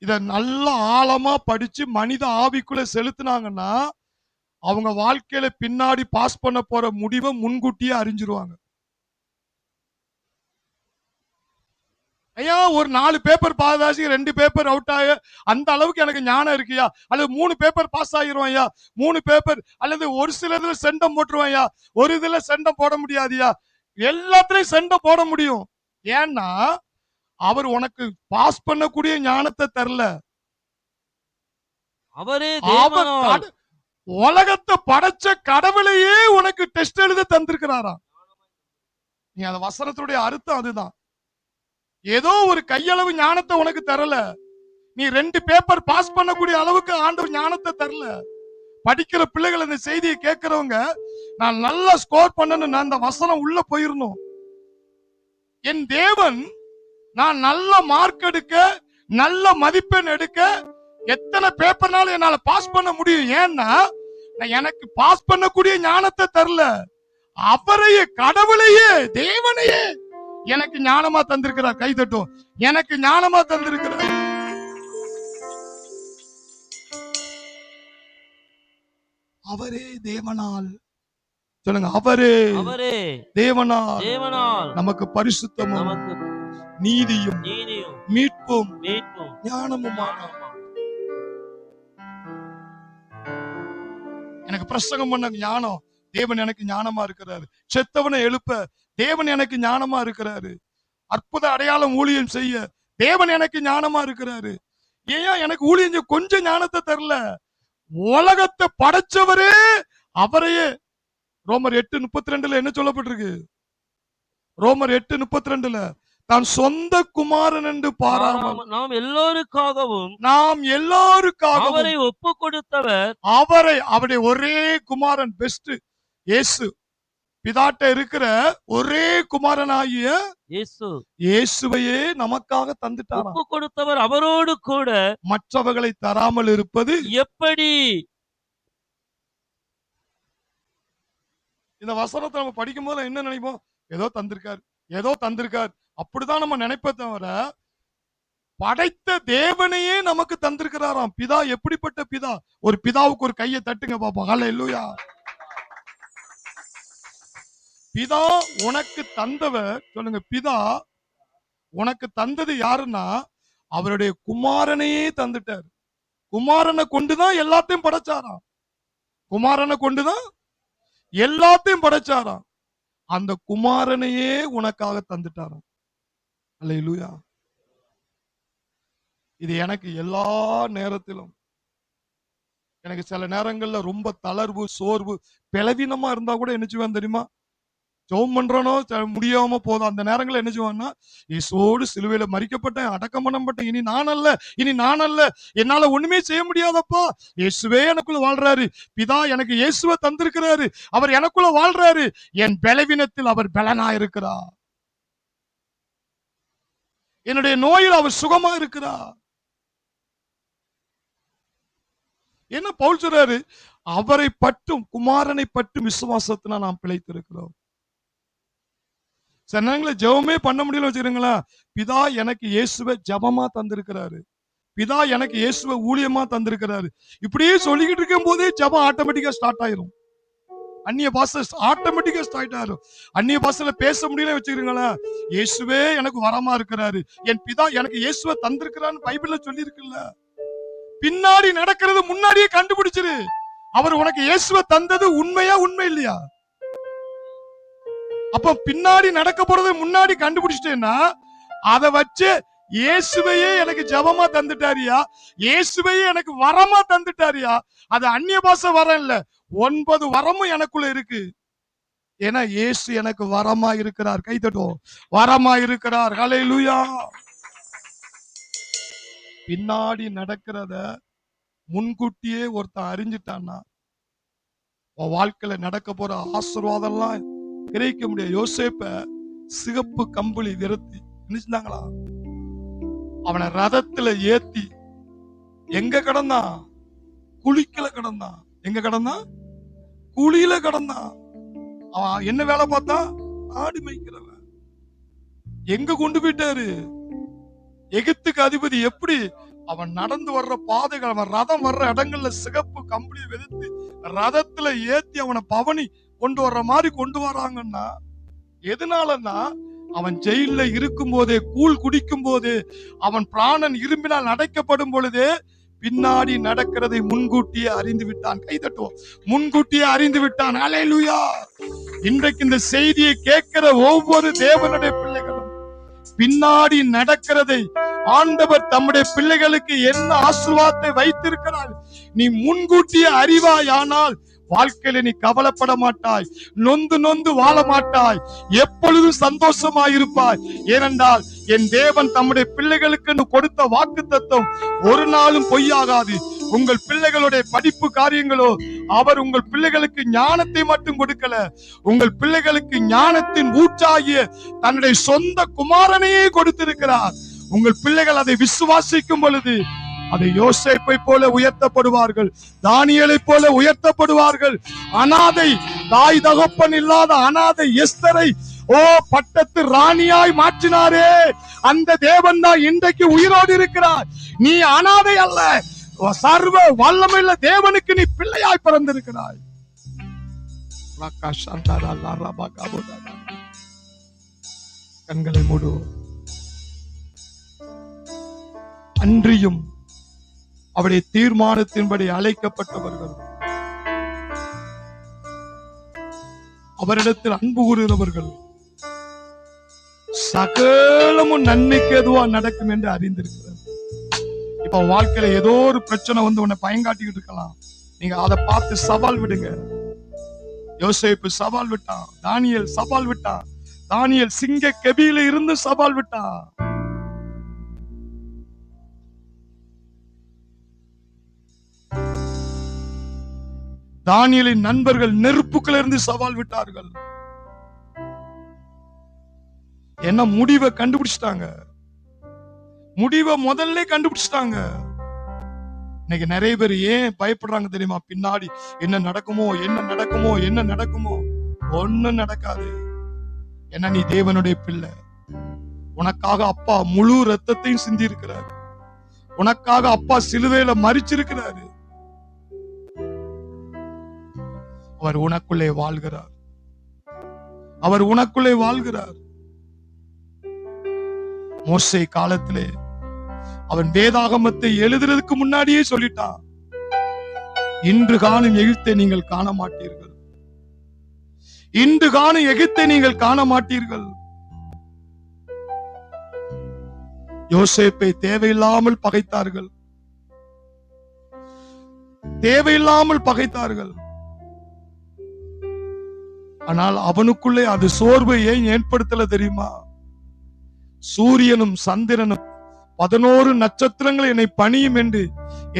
இத நல்ல ஆழமா படிச்சு மனித ஆவிக்குள்ள செலுத்தினாங்கன்னா அவங்க வாழ்க்கையில பின்னாடி பாஸ் பண்ண போற முடிவை முன்கூட்டியே அறிஞ்சிருவாங்க. ஐயா ஒரு 4 பேப்பர் பாஸ் 2 பேப்பர் அவுட் ஆக அந்த அளவுக்கு எனக்கு ஞானம் இருக்குயா, அல்லது 3 பேப்பர் பாஸ் ஆகிருவான் ஐயா, 3 பேப்பர் அல்லது ஒரு சில இதுல செண்டம் போட்டுருவான் ஐயா, ஒரு இதுல செண்டம் போட முடியாதுயா. எல்லாத்துலயும் செண்டம் போட முடியும். ஏன்னா அவர் உனக்கு பாஸ் பண்ணக்கூடிய ஞானத்தை தரல, அவரே உலகத்தை படைச்ச கடவுளையே உனக்கு டெஸ்ட் எழுத தந்திருக்கிறாராம். நீ அந்த வசனத்துடைய அர்த்தம் அதுதான். ஏதோ ஒரு கையளவு ஞானத்தை உனக்கு தரல, நீ 2 பேப்பர் பாஸ் பண்ணக்கூடிய அளவுக்கு ஆண்டவர் ஞானத்தை தரல. படிக்கிற பிள்ளைகள் இந்த செய்தியை கேட்கிறவங்க, நான் நல்லா ஸ்கோர் பண்ணணும், நான் அந்த வசனம் உள்ள போயிடணும். என் தேவன் நான் நல்ல மார்க் எடுக்க, நல்ல மதிப்பெண் எடுக்க, எத்தனை பேப்பர்னாலும் என்னால பாஸ் பண்ண முடியும். ஏன்னா எனக்கு பாஸ் பண்ணக்கூடிய ஞானத்தை தரல, அவரையே, கடவுளையே, தேவனையே எனக்கு ஞானமா தந்திருக்கிறார். கை தட்டும். எனக்கு ஞானமா தந்திருக்கிறார். அவரே தேவனால், சொல்லுங்க, அவரே தேவனால் நமக்கு பரிசுத்தமும் நீதியும் மீட்பும் ஞானமுமானார். எனக்கு பிரசங்கம் பண்ண ஞானம், தேவன் எனக்கு ஞானமா இருக்கிறாரு. செத்தவனை எழுப்ப தேவன் எனக்கு ஞானமா இருக்கிறாரு. அற்புத அடையாளம் ஊழியம் செய்ய தேவன் எனக்கு ஞானமா இருக்கிறாரு. ஏன் எனக்கு ஊழியம் கொஞ்சம் ஞானத்தை தரல? உலகத்தை படைச்சவரே அவரையே. ரோமர் 8:32 என்ன சொல்லப்பட்டிருக்கு? ரோமர் 8:32 தான் சொந்த குமாரன் என்று பாராமல் நாம் எல்லோருக்காகவும் அவரை ஒப்பு கொடுத்தவர், அவருடைய ஒரே குமாரன், பெஸ்ட் இயேசு, பிதாட்ட இருக்கிற ஒரே குமாரனாகிய இயேசுவையே நமக்காக தந்துட்டார். ஒப்பு கொடுத்தவர் அவரோடு கூட மற்றவர்களை தராமல் இருப்பது எப்படி? இந்த வசனத்தை நம்ம படிக்கும் போது என்ன நினைப்போம்? ஏதோ தந்திருக்கார் அப்படிதான் நம்ம நினைப்ப தவிர, படைத்த தேவனையே நமக்கு தந்திருக்கிறாராம். பிதா எப்படிப்பட்ட பிதா? ஒரு பிதாவுக்கு ஒரு கையை தட்டுங்க பாப்போம். ஹல்லேலூயா. பிதா உனக்கு தந்தவர், சொல்லுங்க, பிதா உனக்கு தந்தது யாருன்னா அவருடைய குமாரனையே தந்துட்டார். குமாரனை கொண்டுதான் எல்லாத்தையும் படைச்சாராம். குமாரனை கொண்டுதான் எல்லாத்தையும் படைச்சாராம். அந்த குமாரனையே உனக்காக தந்துட்டாராம். அல்லேலூயா. இது எனக்கு எல்லா நேரத்திலும், எனக்கு சில நேரங்கள்ல ரொம்ப தளர்வு, சோர்வு, பலவீனமா இருந்தா கூட என்ன செய்வேன் தெரியுமா? ஜெபம் பண்றானோ முடியாம போதும், அந்த நேரங்கள்ல என்ன செய்வான்னா, இயேசுவோடு சிலுவையில மரிக்கப்பட்டேன், அடக்கம் பண்ணப்பட்டேன், இனி நான் அல்ல, இனி நான் அல்ல, என்னால ஒண்ணுமே செய்ய முடியாதப்பா, இயேசுவே எனக்குள்ள வாழ்றாரு, பிதா எனக்கு இயேசுவை தந்திருக்கிறாரு, அவர் எனக்குள்ள வாழ்றாரு, என் பலவீனத்தில் அவர் பலனா இருக்கிறார், என்னுடைய நோயில் அவர் சுகமா இருக்கிறார். என்ன பவுல் சொல்றாரு? அவரை பற்றும், குமாரனை பற்றும் விசுவாசத்தினா நாம் பிழைத்திருக்கிறோம். சில நேரங்களில் ஜெபமே பண்ண முடியல வச்சுக்கிறீங்களா, பிதா எனக்கு இயேசுவை ஜெபமா தந்திருக்கிறாரு, பிதா எனக்கு இயேசுவை ஊழியமா தந்திருக்கிறாரு, இப்படியே சொல்லிக்கிட்டு இருக்கும் போதே ஜெபம் ஆட்டோமேட்டிக்கா ஸ்டார்ட் ஆயிரும். அந்நிய பாஷை ஆட்டோமேட்டிக்கா ஸ்டார்ட் ஆயிரும். அந்நிய பாஷையில பேச முடியல வச்சுக்கிறீங்களா, இயேசுவே எனக்கு வரமா இருக்கிறாரு, என் பிதா எனக்கு இயேசுவை தந்திருக்கிறான்னு பைபிள்ல சொல்லி இருக்குல்ல. பின்னாடி நடக்கிறது முன்னாடியே கண்டுபிடிச்சிரு. அவர் உனக்கு இயேசுவை தந்தது உண்மையா உண்மை இல்லையா? அப்ப பின்னாடி நடக்க போறது முன்னாடி கண்டுபிடிச்சிட்டேன்னா அதை வச்சு இயேசுவையே எனக்கு ஜபமா தந்துட்டாரியா, இயேசுவையே எனக்கு வரமா தந்துட்டாரியா, அது அந்நிய பாஷை வரம் இல்ல, 9 வரமும் எனக்குள்ள இருக்கு. ஏன்னா இயேசு எனக்கு வரமா இருக்கிறார். கை தட்டுவோம். வரமா இருக்கிறார். ஹல்லேலூயா. பின்னாடி நடக்கிறத முன்கூட்டியே ஒருத்தன் அறிஞ்சிட்டான்னா உன் வாழ்க்கையில நடக்க போற ஆசீர்வாதம்லாம் கிரகிக்க முடியாது. யோசேப்ப சிகப்பு கம்பளி விரத்தி நினைச்சாங்களா, அவனை ரதத்துல ஏத்தி எங்க கடந்தான்? குழிக்கல கடந்தான். எங்க கடந்தான்? குழியில கடந்தான். அவன் என்ன வேலை பார்த்தான்? ஆடு மேய்க்கிறவன். எங்க கொண்டு போயிட்டாரு? எகிப்துக்கு அதிபதி. எப்படி அவன் நடந்து வர்ற பாதைகள், அவன் ரதம் வர்ற இடங்கள்ல சிகப்பு கம்பளி விதைத்து ரதத்துல ஏத்தி அவனை பவனி கொண்டு வர்ற மாதிரி கொண்டு வராங்கன்னா, எதனாலன்னா அவன் ஜெயில இருக்கும் போதே, கூழ் குடிக்கும் போது, அவன் பிராணன் இரும்பினால் அடைக்கப்படும் பொழுதே பின்னாடி நடக்கிறதை முன்கூட்டியே அறிந்து விட்டான். கைதட்டுவோம். முன்கூட்டியே அறிந்து விட்டான். ஹல்லேலூயா. இன்றைக்கு இந்த செய்தியை கேட்கிற ஒவ்வொரு தேவனுடைய பிள்ளைகளும் பின்னாடி நடக்கிறதை ஆண்டவர் தம்முடைய பிள்ளைகளுக்கு என்ன ஆசீர்வாதத்தை வைத்திருக்கிறார் நீ முன்கூட்டியே அறிவாயானால் வாழ்க்கையில நீ கவலைப்பட மாட்டாய், நொந்து நொந்து வாழ மாட்டாய், எப்பொழுதும் சந்தோஷமாயிருப்பாய். ஏனென்றால் என் தேவன் தம்முடைய பிள்ளைகளுக்கு கொடுத்த வாக்குத்தத்தம் ஒரு நாளும் பொய்யாகாது. உங்கள் பிள்ளைகளுடைய படிப்பு காரியங்களோ, அவர் உங்கள் பிள்ளைகளுக்கு ஞானத்தை மட்டும் கொடுக்கல, உங்கள் பிள்ளைகளுக்கு ஞானத்தின் ஊற்றாகிய தன்னுடைய சொந்த குமாரனையே கொடுத்திருக்கிறார். உங்கள் பிள்ளைகள் அதை விசுவாசிக்கும் பொழுது அதை யோசேப்பை போல உயர்த்தப்படுவார்கள், தானியேலை போல உயர்த்தப்படுவார்கள். அனாதை, தாய் தகப்பன் இல்லாத அனாதை எஸ்தரை பட்டத்து ராணியாய் மாற்றினாரே, அந்த தேவன் தான் இன்றைக்கு உயிரோடு இருக்கிறார். நீ அனாதை அல்ல, சர்வ வல்லமையுள்ள தேவனுக்கு நீ பிள்ளையாய் பிறந்திருக்கிறாய். கண்களை மூடு. அன்றியும் அவருடைய தீர்மானத்தின்படி அழைக்கப்பட்டவர்கள், அவரிடத்தில் அன்பு கூறுகிறவர்கள் சகலமும் நன்மைக்கு எதுவா நடக்கும் என்று அறிந்திருக்கிறார். இப்ப வாழ்க்கையில ஏதோ ஒரு பிரச்சனை வந்து உன்னை பயங்காட்டிக்கிட்டு இருக்கலாம், நீங்க அதை பார்த்து சவால் விடுங்க. யோசேப்பு சவால் விட்டான், தானியேல் சவால் விட்டான், தானியேல் சிங்க கெபியில இருந்து சவால் விட்டான். தானியேலின் நண்பர்கள் நெருப்புக்குள்ள இருந்து சவால் விட்டார்கள். என்ன முடிவை கண்டுபிடிச்சிட்டாங்க, முடிவை முதல்ல கண்டுபிடிச்சிட்டாங்க. இன்னைக்கு நிறைய பேர் ஏன் பயப்படுறாங்க தெரியுமா? பின்னாடி என்ன நடக்குமோ, என்ன நடக்குமோ, என்ன நடக்குமோ. ஒண்ணும் நடக்காது. என்ன, நீ தேவனுடைய பிள்ளை. உனக்காக அப்பா முழு ரத்தத்தையும் சிந்தி இருக்கிறார். உனக்காக அப்பா சிலுவையில மரிச்சிருக்கிறாரு. அவர் உனக்குள்ளே வாழ்கிறார். அவர் உனக்குள்ளே வாழ்கிறார். மோசே காலத்திலே அவன் வேதாகமத்தை எழுதுறதுக்கு முன்னாடியே சொல்லிட்டான், இன்று காணும் எகிப்தை நீங்கள் காண மாட்டீர்கள், இன்று காணும் எகிப்தை நீங்கள் காண மாட்டீர்கள். யோசேப்பை தேவையில்லாமல் பகைத்தார்கள், தேவையில்லாமல் பகைத்தார்கள். ஆனால் அவனுக்குள்ளே அது சோர்வை ஏன் ஏற்படுத்தல தெரியுமா? சூரியனும் சந்திரனும் 11 நட்சத்திரங்கள் என்னை பணியும் என்று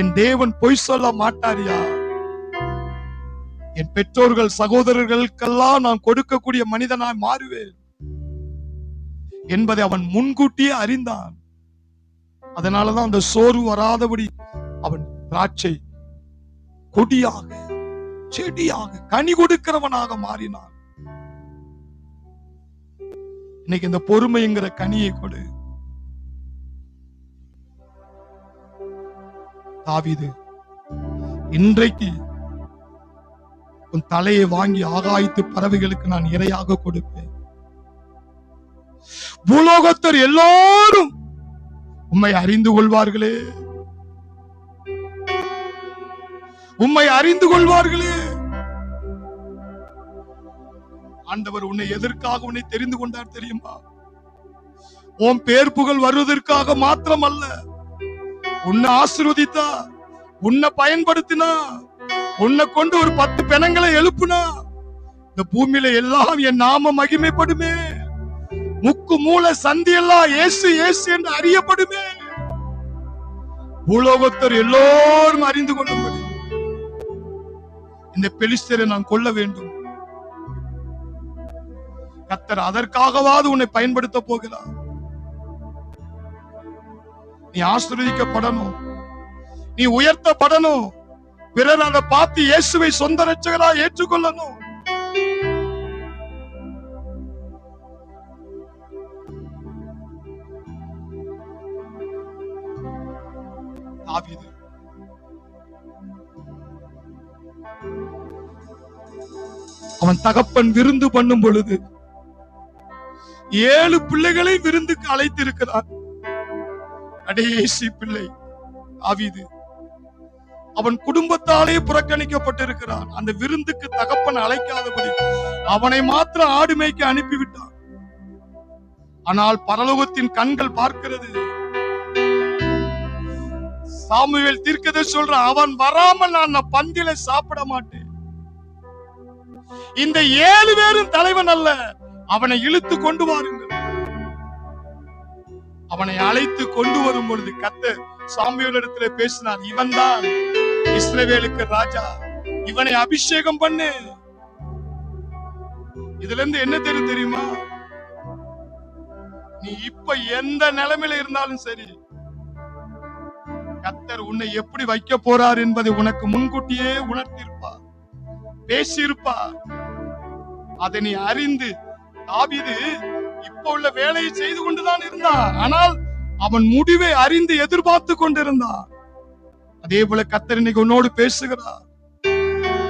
என் தேவன் பொய் சொல்ல மாட்டாரியா? என் பெற்றோர்கள் சகோதரர்களுக்கெல்லாம் நான் கொடுக்கக்கூடிய மனிதனாய் மாறுவேன் என்பதை அவன் முன்கூட்டியே அறிந்தான். அதனாலதான் அந்த சோர்வு வராதபடி அவன் திராட்சை கொடியாக, செடியாக, கனி கொடுக்கிறவனாக மாறினான். இன்னைக்கு இந்த பொறுமைங்கிற கனியை கொடு. தாவீது, இன்றைக்கு உன் தலையை வாங்கி ஆகாயத்து பறவைகளுக்கு நான் இரையாக கொடுப்பேன். பூலோகத்தர் எல்லாரும் உம்மை அறிந்து கொள்வார்களே, உம்மை அறிந்து கொள்வார்களே. ஆண்டவர் உன்னை எதற்காக உன்னை தெரிந்து கொண்டார் தெரியுமா? உன் பேர் புகழ் வருவதற்காக மாத்திரம் அல்ல. உன்னை ஆசீர்வதித்தா, உன்னை பயன்படுத்தினா, உன்னை கொண்டு ஒரு 10 பெணங்களை எழுப்புனா, இந்த பூமியில எல்லாம் என் நாம மகிமைப்படுமே, முக்கு மூல சந்தி எல்லாம் இயேசு இயேசு என்று அறியப்படுமே, பூலோகத்தர் எல்லோரும் அறிந்து கொள்ளும்படி இந்த பெலிஸ்தரை நான் கொல்ல வேண்டும். கர்த்தர் அதற்காகவாது உன்னை பயன்படுத்த போகிறார். நீ ஆசீர்வதிக்கப்படணும், நீ உயர்த்தப்படணும், பிறர் அதை பார்த்து இயேசுவை சொந்த இரட்சகரா ஏற்றுக்கொள்ளணும். தாவீது அவன் தகப்பன் விருந்து பண்ணும் பொழுது 7 பிள்ளைகளை விருந்துக்கு அழைத்திருக்கிறார். கடைசி பிள்ளை தாவீது அவன் குடும்பத்தாலே புறக்கணிக்கப்பட்டிருக்கிறான். அந்த விருந்துக்கு தகப்பன் அழைக்காதபடி அவனை மாத்திரம் ஆடு மேய்க்க அனுப்பிவிட்டான். ஆனால் பரலோகத்தின் கண்கள் பார்க்கிறது. சாமுவேல் தீர்க்கதரிசி சொல்ற, அவன் வராமல் நான் பந்தியில சாப்பிட மாட்டேன். இந்த 7 பேரும் தலைவன் அல்ல, அவனை இழுத்து கொண்டு வாருங்கள். அவனை அழைத்து கொண்டு வரும் பொழுது கர்த்தர் சாமுவேலிடத்திலே பேசினார், இவன் தான் இஸ்ரவேலுக்கு ராஜா, இவனை அபிஷேகம் பண்ணு. இதுல இருந்து என்ன தெரியுமா? நீ இப்ப எந்த நிலைமையில இருந்தாலும் சரி, கர்த்தர் உன்னை எப்படி வைக்க போறார் என்பதை உனக்கு முன்கூட்டியே உணர்த்தியிருப்பார், பேசியிருப்பார். அதை நீ அறிந்து, தாவீது இப்ப உள்ள வேலையை செய்து கொண்டுதான் இருந்தான், ஆனால் அவன் முடிவை அறிந்து எதிர்பார்த்து கொண்டிருந்தான். அதே போல கர்த்தர் இன்னைக்கு உன்னோடு பேசுகிறார்.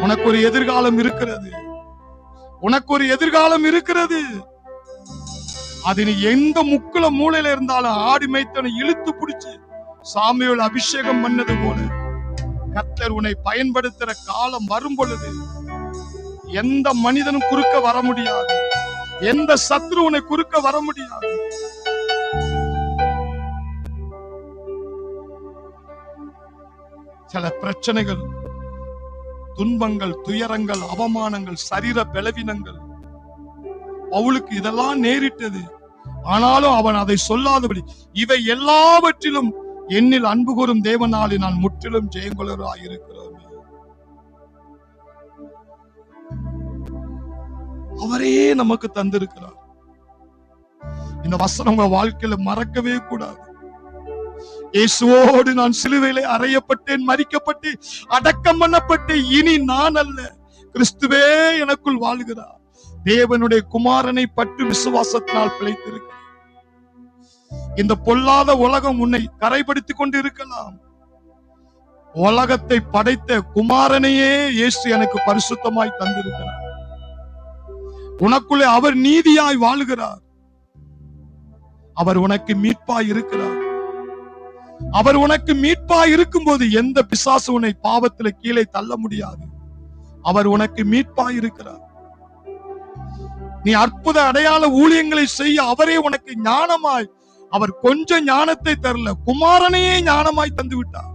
உனக்கு ஒரு எதிர்காலம் இருக்கிறது, உனக்கு ஒரு எதிர்காலம் இருக்கிறது. அது நீ எந்த முக்குல மூலையில இருந்தாலும் ஆடு மேய்த்தனை இழுத்து பிடிச்சு சாமுவேல் அபிஷேகம் பண்ணது போல கர்த்தர் உன்னை பயன்படுத்துற காலம் வரும் பொழுது எந்த மனிதனும் குறுக்க வர முடியாது, எந்த சத்ரு உன்னை குறுக்க வர முடியாது. சில பிரச்சனைகள், துன்பங்கள், துயரங்கள், அவமானங்கள், சரீர பலவீனங்கள் பவுலுக்கு இதெல்லாம் நேரிட்டது. ஆனாலும் அவன் அதை சொல்லாதபடி, இவை எல்லாவற்றிலும் என்னில் அன்பு கூறும் தேவனாலே நான் முற்றிலும் ஜெயங்கொள்ளராய் இருக்கிறோம். அவரே நமக்கு தந்திருக்கிறார். இந்த வசனம் உங்க வாழ்க்கையில மறக்கவே கூடாது. இயேசுவோடு நான் சிலுவையிலே அறையப்பட்டேன், மரிக்கப்பட்டேன், அடக்கம் பண்ணப்பட்டேன். இனி நான் அல்ல, கிறிஸ்துவே எனக்குள் வாழ்கிறார். தேவனுடைய குமாரனை பற்றி விசுவாசத்தினால் பிழைத்திருக்கிறார். இந்த பொல்லாத உலகம் உன்னை கரைப்படுத்திக் கொண்டு இருக்கலாம். உலகத்தை படைத்த குமாரனையே இயேசு எனக்கு பரிசுத்தமாய் தந்திருக்கிறார். உனக்குள்ளே அவர் நீதியாய் வாழ்கிறார். அவர் உனக்கு மீட்பாய் இருக்கிறார். அவர் உனக்கு மீட்பா இருக்கும்போது எந்த பிசாசு உன்னை பாவத்துல கீழே தள்ள முடியாது. அவர் உனக்கு மீட்பா இருக்கிறார். நீ அற்புத அடையாள ஊழியங்களை செய்ய அவரே உனக்கு ஞானமாய், அவர் கொஞ்சம் ஞானத்தை தரல, குமாரனையே ஞானமாய் தந்து விட்டார்.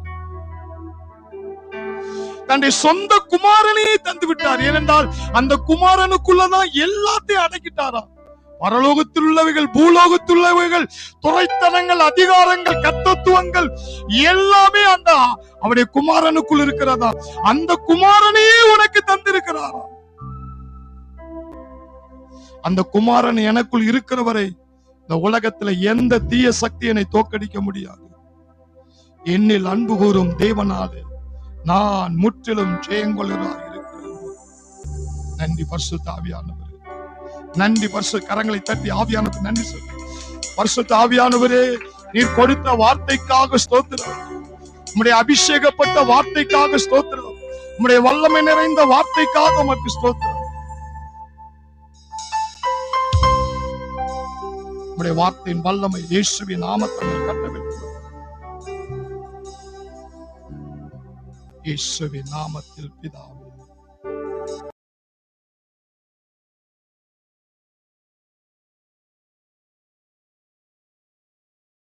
தன்னுடைய சொந்த குமாரனையே தந்து விட்டார். ஏனென்றால் அந்த குமாரனுக்குள்ளதான் எல்லாத்தையும் அடக்கிட்டாராம். பரலோகத்தில் உள்ளவைகள், பூலோகத்தில் உள்ளவைகள், துறைத்தனங்கள், அதிகாரங்கள், கர்த்தத்துவங்கள் எல்லாமே அந்த அவருடைய குமாரனுக்குள் இருக்கிறதா. அந்த குமாரனையே உனக்கு தந்திருக்கிறாரா. அந்த குமாரன் எனக்குள் இருக்கிறவரை இந்த உலகத்துல எந்த தீய சக்தி என்னை தோற்கடிக்க முடியாது. என்னில் அன்பு கூறும் தேவனாலே நான் முற்றிலும் ஜெயங்கொள்கிறாய் இருக்கிறேன். நன்றி பரிசுத்த ஆவியானவரே, நன்றி. பரிசுத்த கரங்களை தட்டி ஆவியானவருக்கு நன்றி சொல்லு. பரிசுத்த ஆவியானவரே, நீர் கொடுத்த வார்த்தைக்காக ஸ்தோத்திரம். உம்முடைய அபிஷேகப்பட்ட வார்த்தைக்காக ஸ்தோத்திரம். உம்முடைய வல்லமை நிறைந்த வார்த்தைக்காக உமக்கு ஸ்தோத்திரம். உம்முடைய வார்த்தையின் வல்லமை இயேசுவின் நாமத்தில் கட்டவிழ்க்கிறோம். இயேசுவின் நாமத்தில் பிதாவே.